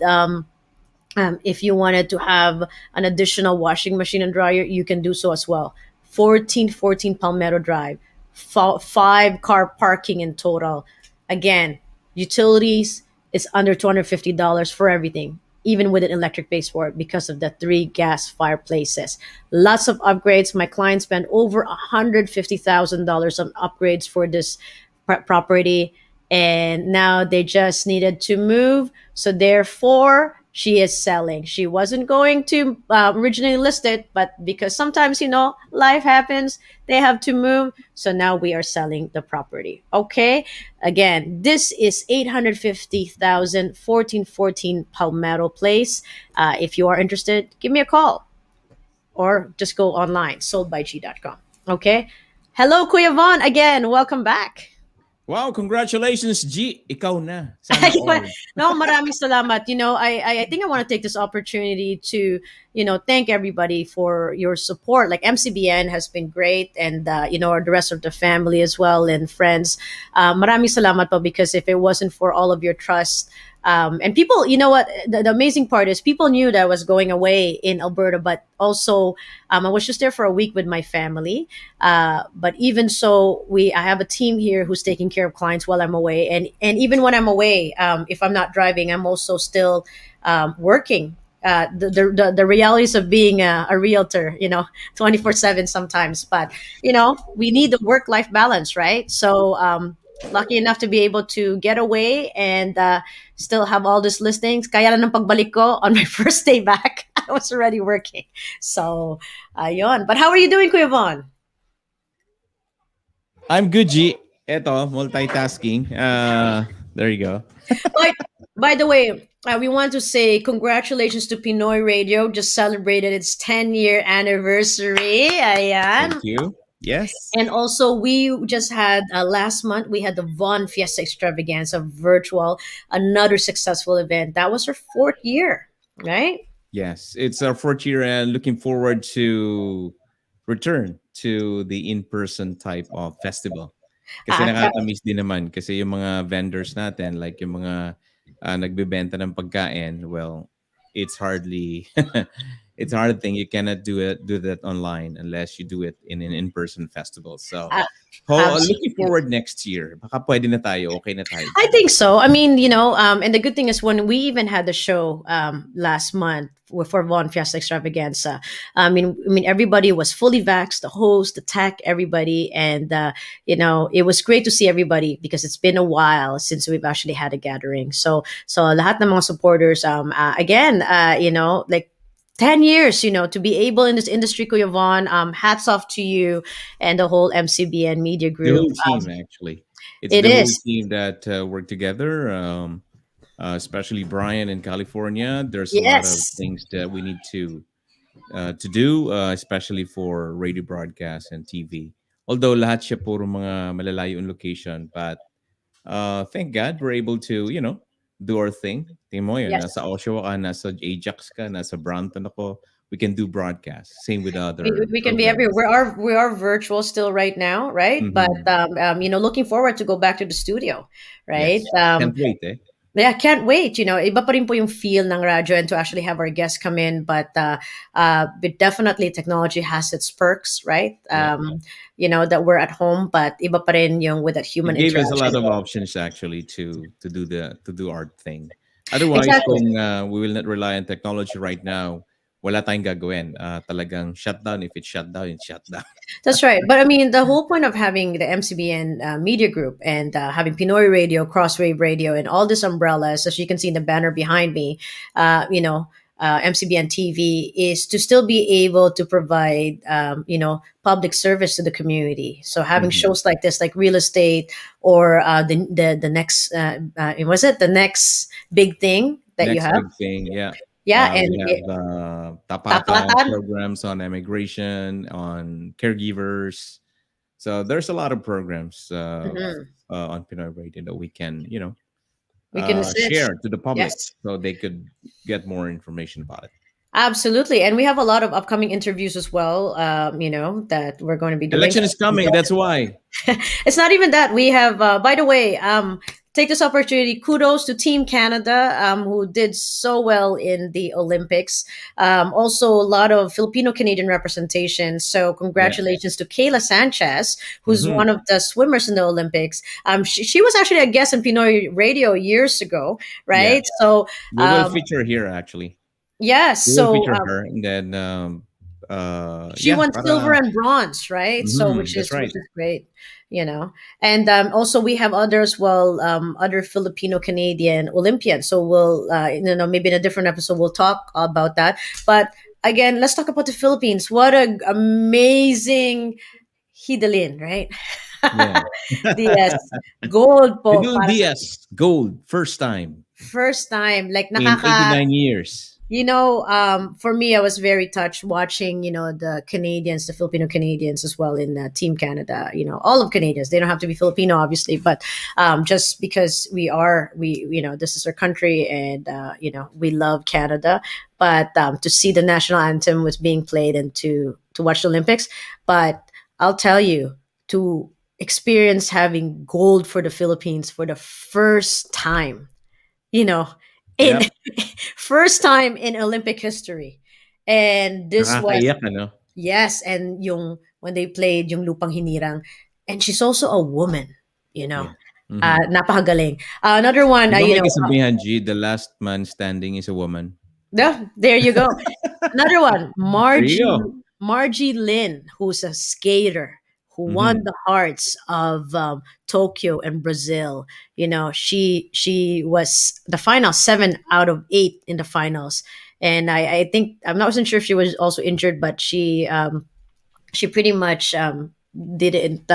to have an additional washing machine and dryer, you can do so as well. 1414 Palmetto Drive, 5 car parking in total. Again, utilities is under $250 for everything, even with an electric baseboard because of the 3 gas fireplaces. Lots of upgrades. My client spent over $150,000 on upgrades for this property, and now they just needed to move. So therefore, she is selling. She wasn't going to originally list it, but because sometimes life happens, they have to move. So now we are selling the property. Okay. Again, this is 850,000 1414 Palmetto Place. If you are interested, give me a call or just go online, soldbyg.com. Okay. Hello, Kuya Von. Again, welcome back. Wow, congratulations, G. Ikaw na. Sana all. No, maraming salamat. I think I want to take this opportunity to, thank everybody for your support. Like MCBN has been great, and the rest of the family as well and friends. Maraming salamat po, because if it wasn't for all of your trust, and people, you know what? The amazing part is people knew that I was going away in Alberta, but also I was just there for a week with my family. But even so, I have a team here who's taking care of clients while I'm away, and even when I'm away, if I'm not driving, I'm also still working. The realities of being a realtor, 24/7 sometimes, but we need the work life balance, right? So lucky enough to be able to get away and still have all these listings. Kaya lang ng pagbalik ko on my first day back, I was already working. So, ayun. But how are you doing, Kuya Von? I'm good, G. Eto, multitasking. There you go. By the way, we want to say congratulations to Pinoy Radio. Just celebrated its 10-year anniversary. Ayan. Thank you. Yes. And also, we just had last month, we had the Von Fiesta Extravaganza virtual, another successful event. That was our 4th year, right? Yes, it's our 4th year and looking forward to return to the in-person type of festival. Kasi Ah, nakakamiss din naman kasi yung mga vendors natin, like yung mga nagbebenta ng pagkain, well, it's hardly it's a hard thing. You cannot do that online unless you do it in an in-person festival. So, absolutely. looking forward next year. Baka pwede na tayo, okay na tayo. I think so. I mean, and the good thing is when we even had the show last month for Von Fiesta Extravaganza, I mean, everybody was fully vaxxed, the host, the tech, everybody, and it was great to see everybody because it's been a while since we've actually had a gathering. So lahat ng mga supporters, again, like 10 years, to be able in this industry, Kuya Von, hats off to you and the whole MCBN media The group. whole team, actually. It's It the whole is. team that work together, especially Brian in California. There's a lot of Yes. things that we need to do, especially for radio broadcast and TV. Although lahat siya puro mga malalayo in location, but thank God we're able to, do our thing. Tingnan mo yun, Yes. nasa Oshawa ka, nasa Ajax ka, nasa Brampton ako. We can do broadcast. Same with we, other we can be everywhere. programs. We are virtual still right now, right? But Mhm. looking forward to go back to the studio, right? Yes. Can't wait, eh? Yeah, can't wait. Iba pa rin po yung feel ng radyo and to actually have our guests come in. But definitely technology has its perks, right? Yeah. That we're at home, but iba pa rin yung with that human It gave us a lot interaction. of options actually to do our thing. Otherwise, Exactly. kung we will not rely on technology right now, wala tayong gagawin. Talagang shutdown. If it's shut down, it's shut down. That's right. But I mean, the whole point of having the MCBN media group and having Pinoy Radio, Crosswave Radio, and all these umbrellas, as you can see in the banner behind me, MCBN TV is to still be able to provide, public service to the community. So having Mhm. shows like this, like real estate, or the next, was it the next big thing that you Next have? big thing, yeah. Yeah, We and have Tapatan tapatan. programs on immigration, on caregivers. So there's a lot of programs Mhm. on Pinoy Radio that we can, We can search. share to the public Yes. so they could get more information about it. Absolutely. And we have a lot of upcoming interviews as well, that we're going to be doing. Election is coming. That's why. It's not even that. We have, by the way, take this opportunity. Kudos to Team Canada, who did so well in the Olympics. Also, a lot of Filipino Canadian representation. So, Yeah. congratulations to Kayla Sanchez, who's Hmm. one of the swimmers in the Olympics. She was actually a guest in Pinoy Radio years ago, Yeah. right? So, We will um, feature here actually. yes. We will So, feature her, and then she yeah, won silver para, and bronze, right? So mhm, which that's is right. which is great, and also we have others, well, other Filipino Canadian Olympians. So we'll, maybe in a different episode we'll talk about that. But again, let's talk about the Philippines. What a amazing Hidalin, right? Yeah. Yes, gold po Fidel para sa Diaz, gold, first time first time, like in nakaka. 89 years. For me, I was very touched watching, the Canadians, the Filipino Canadians as well in Team Canada. All of Canadians. They don't have to be Filipino, obviously, but just because this is our country, and we love Canada. But to see the national anthem was being played and to watch the Olympics, but I'll tell you, to experience having gold for the Philippines for the first time, you know, in Yep. first time in Olympic history. And this was, Nakakaiyak, ano? yes, and yung when they played yung Lupang Hinirang, and she's also a woman, you know. Yeah. Mhm. Napakagaling. Another one, Di ba may kasabihan, G, the last man standing is a woman? there you go. Another one, There you Margie go. Margie Lin, who's a skater who won Mhm. the hearts of Tokyo and Brazil. She was the final 7 out of 8 in the finals, and I think wasn't sure if she was also injured, but she pretty much didn't.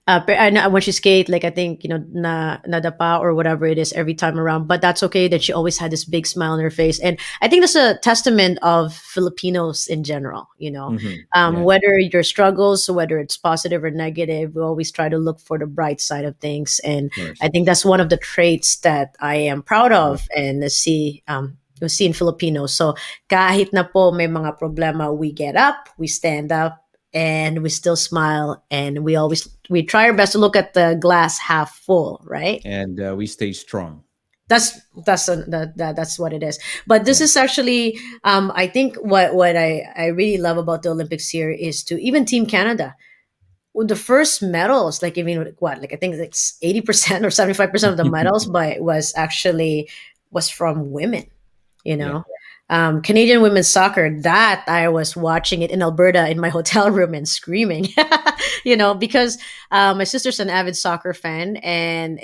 I know when she skate, like I think na nadapa or whatever it is every time around, but that's okay. That she always had this big smile on her face, and I think that's a testament of Filipinos in general. Mhm. Yeah, Whether your struggles, whether it's positive or negative, we always try to look for the bright side of things, and of course. I think that's one of the traits that I am proud Yeah. of and see in Filipinos. So kahit na po may mga problema, we get up, we stand up, and we still smile, and we try our best to look at the glass half full, right? And we stay strong. That's what it is. But this Yeah. is actually, I think what I really love about the Olympics here is to even Team Canada. Well, the first medals, like even like I think it's 80% or 75% of the medals, but was from women. you Yeah. know Canadian women's soccer, that I was watching it in Alberta in my hotel room and screaming, because my sister's an avid soccer fan, and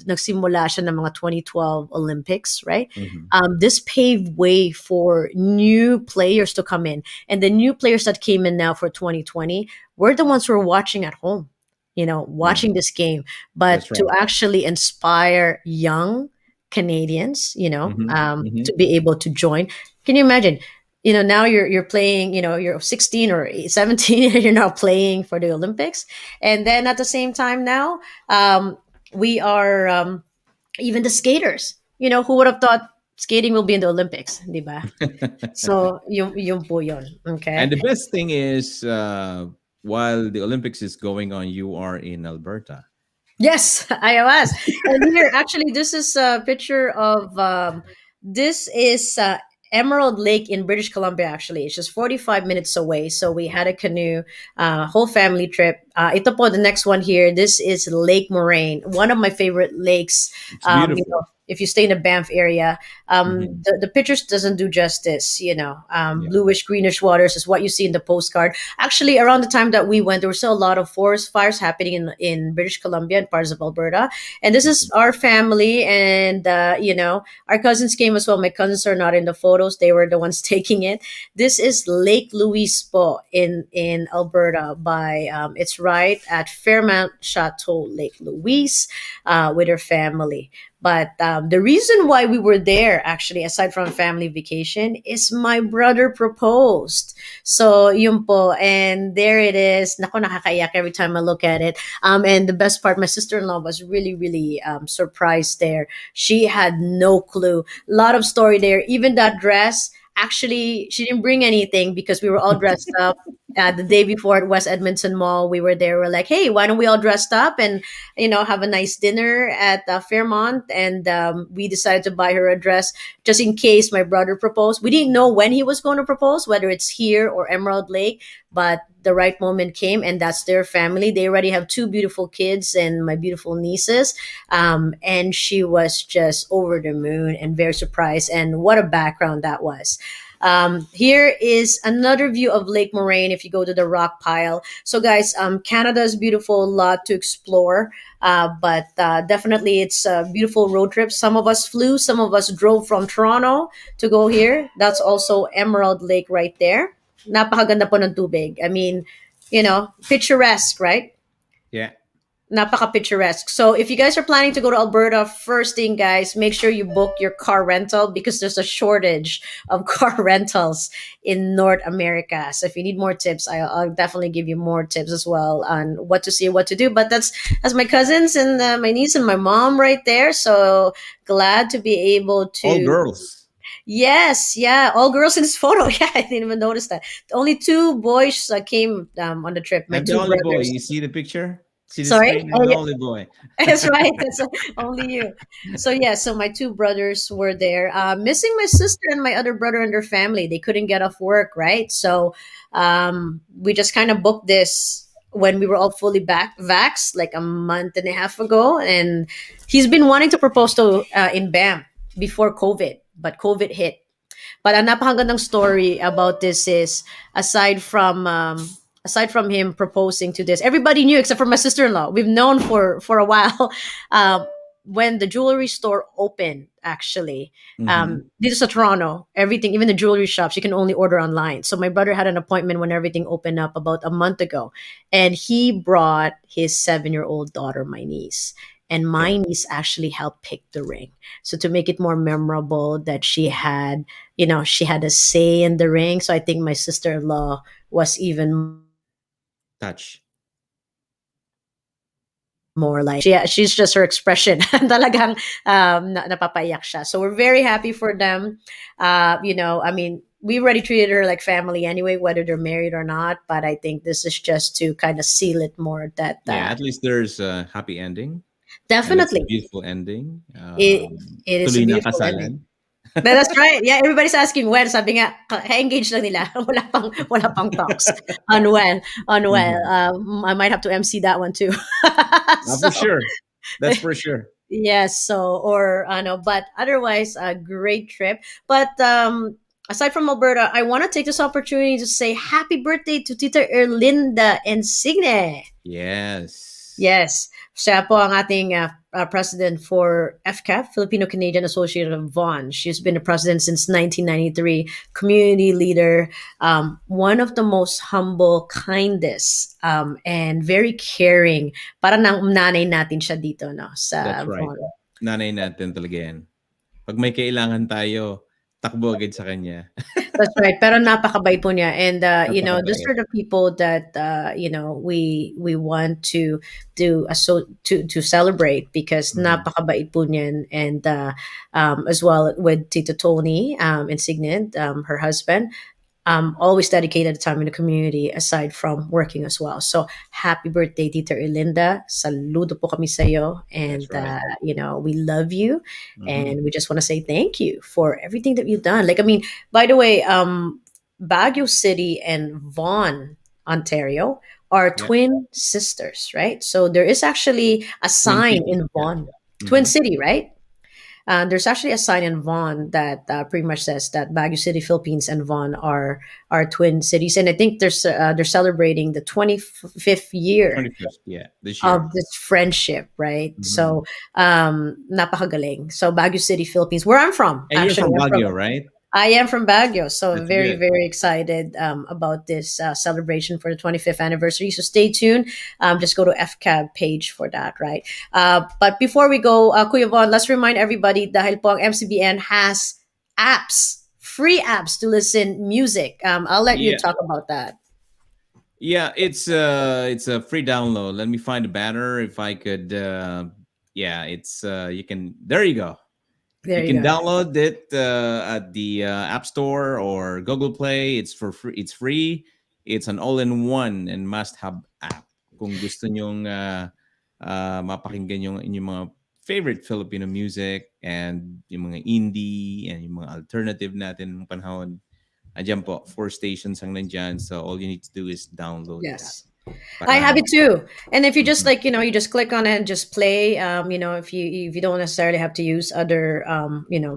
nagsimula siya ng mga 2012 Olympics, right? Mhm. This paved way for new players to come in, and the new players that came in now for 2020 were the ones who were watching at home, watching this game, but That's to right. actually inspire young Canadians, Mhm. Mhm. to be able to join. Can you imagine? Now you're playing. You're 16 or 17, and you're now playing for the Olympics, and then at the same time now, we are even the skaters. Who would have thought skating will be in the Olympics, diba? So yung po yun. Okay. And the best thing is, while the Olympics is going on, you are in Alberta. Yes, I was. And here, actually, this is a picture of this is Emerald Lake in British Columbia. Actually, it's just 45 minutes away. So we had a canoe, whole family trip. Ito po, the next one here. This is Lake Moraine, one of my favorite lakes. It's beautiful. If you stay in the Banff area, Hmm. the pictures doesn't do justice. Yeah. Bluish greenish waters is what you see in the postcard. Actually, around the time that we went, there were still a lot of forest fires happening in British Columbia and parts of Alberta. And this is Mhm. our family, and our cousins came as well. My cousins are not in the photos; they were the ones taking it. This is Lake Louise Po in Alberta. It's right at Fairmount Chateau Lake Louise, with her family. But the reason why we were there, actually, aside from family vacation, is my brother proposed. So, yun po. And there it is. Nako, nakakayak every time I look at it. And the best part, my sister-in-law was really, really surprised there. She had no clue. A lot of story there. Even that dress, actually, she didn't bring anything because we were all dressed up. The day before at West Edmonton Mall, we were there. We're like, hey, why don't we all dressed up and have a nice dinner at Fairmont? And we decided to buy her a dress just in case my brother proposed. We didn't know when he was going to propose, whether it's here or Emerald Lake, but the right moment came, and that's their family. They already have two beautiful kids and my beautiful nieces. And she was just over the moon and very surprised. And what a background that was. Here is another view of Lake Moraine if you go to the rock pile. So, guys, Canada is beautiful, a lot to explore. But definitely, it's a beautiful road trip. Some of us flew, some of us drove from Toronto to go here. That's also Emerald Lake right there. Napakaganda po ng tubig. I mean, picturesque, right? Yeah. Napaka picturesque. So if you guys are planning to go to Alberta, first thing, guys, make sure you book your car rental because there's a shortage of car rentals in North America. So if you need more tips, I'll definitely give you more tips as well on what to see, what to do. But that's my cousins and my niece and my mom right there. So glad to be able All to. girls. Yes, yeah, all girls in this photo. Yeah, I didn't even notice that. Only two boys came on the trip. My I'm the two only boy. brothers. You see the picture? See the Sorry. screen? I'm the only boy. That's right. That's only you. So yeah, so my two brothers were there. Missing my sister and my other brother and their family. They couldn't get off work, right? So we just kind of booked this when we were all fully back vaxxed, like a month and a half ago. And he's been wanting to propose to in BAM before COVID, but COVID hit. But ang napakagandang story about this is aside from him proposing to this, everybody knew except for my sister-in-law. We've known for a while. Um, when the jewelry store opened, actually, Hmm. this is a Toronto. Everything, even the jewelry shops, you can only order online. So my brother had an appointment when everything opened up about a month ago, and he brought his 7-year-old daughter, my niece. And my Okay. niece actually helped pick the ring. So to make it more memorable, that she had a say in the ring. So I think my sister-in-law was even Touch. more like she's just her expression talagang napapaiyak siya. So we're very happy for them. I mean, we already treated her like family anyway, whether they're married or not, but I think this is just to kind of seal it more that Yeah, at least there's a happy ending and it's a definitely beautiful ending. it, it is a Tuloy na beautiful ending. kasalan. That's right. Yeah, everybody's asking when. Sabi nga, ka-engage lang nila. Wala pang talks on when. On when. Mhm. I might have to MC that one too. For So, sure. That's for sure. yes. So, or I know, but otherwise, a great trip. But aside from Alberta, I want to take this opportunity to say happy birthday to Tita Erlinda Insigne. Yes. Yes. Siya po ang ating president for FCAP, Filipino-Canadian Association of Vaughan. She's been the president since 1993, community leader, one of the most humble, kindest, and very caring. Para nang nanay natin siya dito, no, That's sa right. Vaughan. Nanay natin talaga yan. Pag may kailangan tayo, takbo agad sa kanya. That's right. Pero napakabait po niya. And, these Napakabait. are the people that, we want to do, to celebrate because Mhm. napakabait po niyan. And as well with Tito Tony, Insignet, her husband. always dedicated time in the community aside from working as well. So happy birthday, Tita Erlinda. Saludo po kami sa'yo. That's And, right. we love you. Hmm. And we just want to say thank you for everything that you've done. Like, I mean, by the way, Baguio City and Vaughan, Ontario are Yeah. twin sisters, right? So there is actually a Twin sign City. in Yeah. Vaughan, Twin Hmm. City, right? There's actually a sign in Vaughan that pretty much says that Baguio City, Philippines, and Vaughan are twin cities, and I think they're celebrating the 25th year 25th. Yeah. This year. of this friendship, right? Hmm. So, napakagaling. So Baguio City, Philippines, where I'm from, And you're actually, from I'm from Baguio, right? I am from Baguio, so That's very, good. very excited about this celebration for the 25th anniversary. So stay tuned. Just go to FCAB page for that, right? But before we go, Kuya Von, let's remind everybody dahil po ang MCBN has apps, free apps to listen music. I'll let you Yeah. talk about that. Yeah, it's a free download. Let me find the banner if I could. Yeah, it's you can. There you go. There You you can go. download it at the App Store or Google Play. It's for free. It's free. It's an all-in-one and must-have app. Kung gusto nyong mapakinggan yung inyong mga favorite Filipino music and yung mga indie and yung mga alternative natin ng panahon. Andiyan po, 4 stations ang nandyan. So all you need to do is download that. Yes. I have Para, it too. And if you just Mhm. like, you just click on it and just play, if you don't necessarily have to use other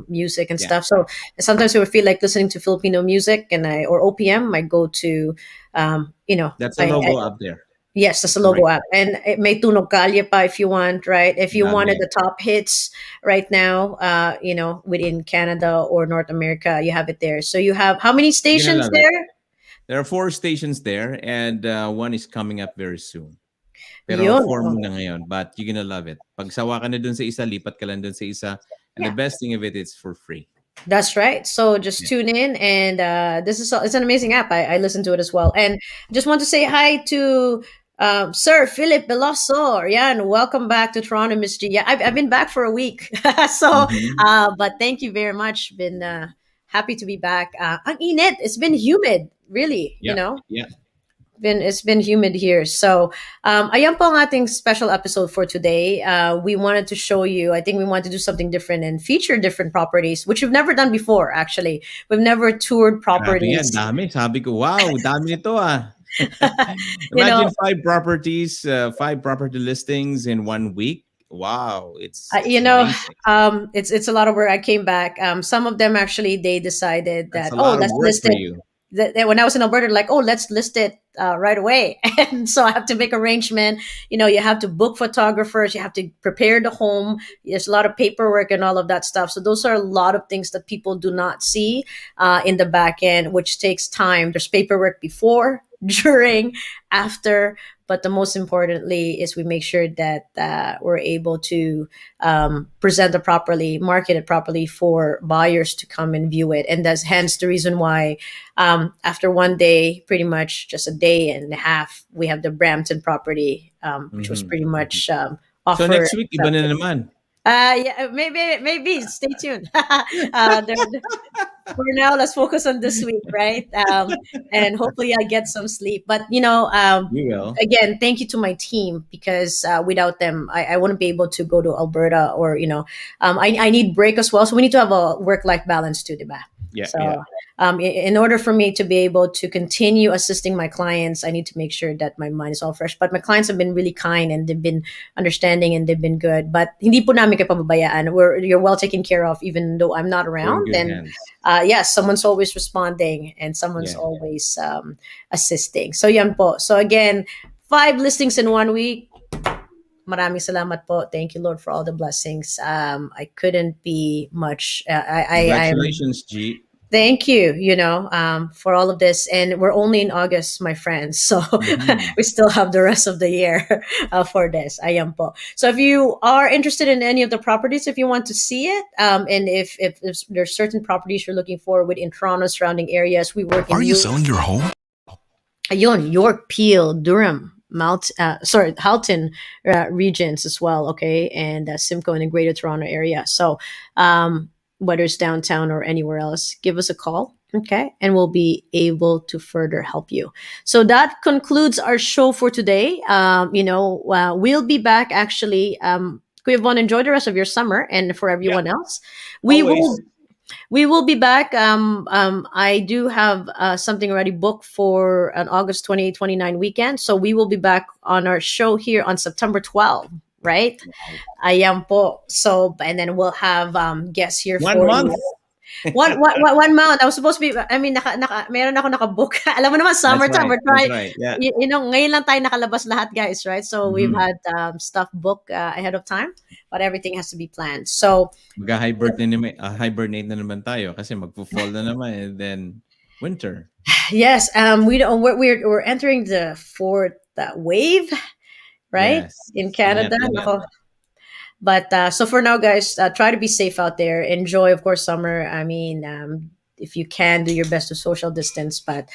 music and Yeah, stuff. So sometimes I would feel like listening to Filipino music or OPM, I go to that's a logo up there. yes, that's a It's the right. logo app. And it may tunog kalye pa if you want, right? If you wanted Dami. the top hits right now, within Canada or North America, you have it there. So you have how many You're gonna stations love it. there? There are 4 stations there, and one is coming up very soon. Pero Yun. 4 muna ngayon, but you're gonna love it. Pag sawa ka na dun sa isa, lipat ka lang dun sa isa. And the Yeah. best thing of it, it's for free. That's right. So just Yeah. tune in, and it's an amazing app. I listen to it as well, and I just want to say hi to Sir Philip Belosor. Yeah, and welcome back to Toronto, Miss G. Yeah, I've been back for a week, so Mhm. but thank you very much. Been happy to be back. Ang init. It's been humid, really. Yeah. Yeah. It's been humid here. So, ayan po ang ating special episode for today. We wanted to show you, I think we want to do something different and feature different properties, which we've never done before, actually. We've never toured Grabe yan, properties. dami. Sabi ko, wow, dami nito ah. You know, Imagine 5 properties, 5 property listings in 1 week. Wow, it's uh, it's you know, amazing. it's a lot of work. I came back. Some of them actually, they decided That's that, a oh, lot of let's work list for it. you. When I was in Alberta, like, oh, let's list it right away. And so I have to make arrangement. You have to book photographers. You have to prepare the home. There's a lot of paperwork and all of that stuff. So those are a lot of things that people do not see in the back end, which takes time. There's paperwork before, during, after. But the most importantly is we make sure that we're able to present it properly, market it properly for buyers to come and view it. And that's hence the reason why after one day, pretty much just a day and a half, we have the Brampton property, which was Mhm. pretty much So offer. next week, iba na naman. Yeah, maybe. Stay tuned. For now, let's focus on this week, right? And hopefully, I get some sleep. But You will. again, thank you to my team because without them, I wouldn't be able to go to Alberta or I need break as well. So we need to have a work life balance too, diba? Yeah, So, yeah. in order for me to be able to continue assisting my clients, I need to make sure that my mind is all fresh. But my clients have been really kind and they've been understanding and they've been good. But hindi po namin kayo pababayaan. You're well taken care of, even though I'm not You're in around. good And hands. yes, someone's always responding and someone's Yeah. always assisting. So yan po. So again, 5 listings in 1 week. Maraming salamat po. Thank you, Lord, for all the blessings. I couldn't be much. I'm Congratulations, G. Thank you, for all of this. And we're only in August, my friends. So Mhm. we still have the rest of the year for this. Ayan po. So if you are interested in any of the properties, if you want to see it, and if there's certain properties you're looking for within Toronto surrounding areas, we work in Are you selling your home? York, Peel, Durham, Halton regions as well. Okay, and Simcoe in the Greater Toronto area. So whether it's downtown or anywhere else, give us a call. Okay, and we'll be able to further help you. So that concludes our show for today. We'll be back actually. Kuya Von, enjoy the rest of your summer, and for Yeah, everyone else, we always. will we will be back. I do have something already booked for an August 28, 29 weekend. So we will be back on our show here on September 12th, right? Ayan po. So, and then we'll have guests here 1 month. you. One month. I was supposed to be, I mean, meron ako nakabook. Alam mo naman, That's summertime, right. we're That's trying, right. Yeah. ngayon lang tayo nakalabas lahat, guys, right? So we've Mhm. had stuff booked ahead of time, but everything has to be planned. So, Hibernate na naman tayo kasi magpo-fall na naman and then winter. yes, we don't, we're entering the fourth wave, right? Yes. In Canada. Ingat. Nako. But so for now, guys, try to be safe out there. Enjoy, of course, summer. I mean, if you can, do your best to social distance. But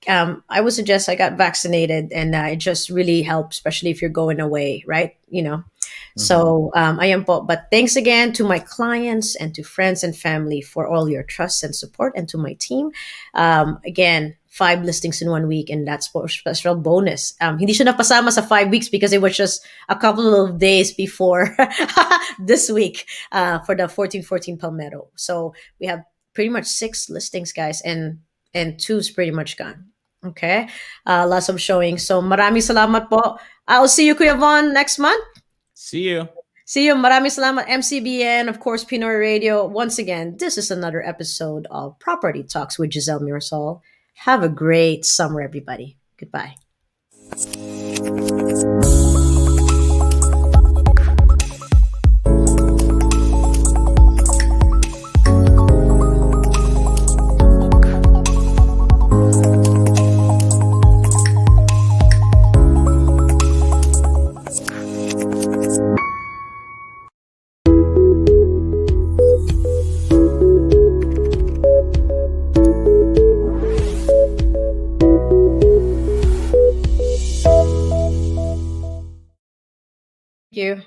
I would suggest I got vaccinated, and it just really helps, especially if you're going away, right? So ayan po. But thanks again to my clients and to friends and family for all your trust and support, and to my team. Again, 5 listings in 1 week, and that's for special bonus. Hindi siya napasama sa 5 weeks because it was just a couple of days before this week for the 1414 Palmetto. So we have pretty much 6 listings, guys, and 2's pretty much gone. Okay, lots of showing. So maraming salamat po. I'll see you, Kuya Von, next month. See you. See you. Maraming salamat, MCBN, of course, Pinoy Radio. Once again, this is another episode of Property Talks with Gizele Mirasol. Have a great summer, everybody. Goodbye. Thank you.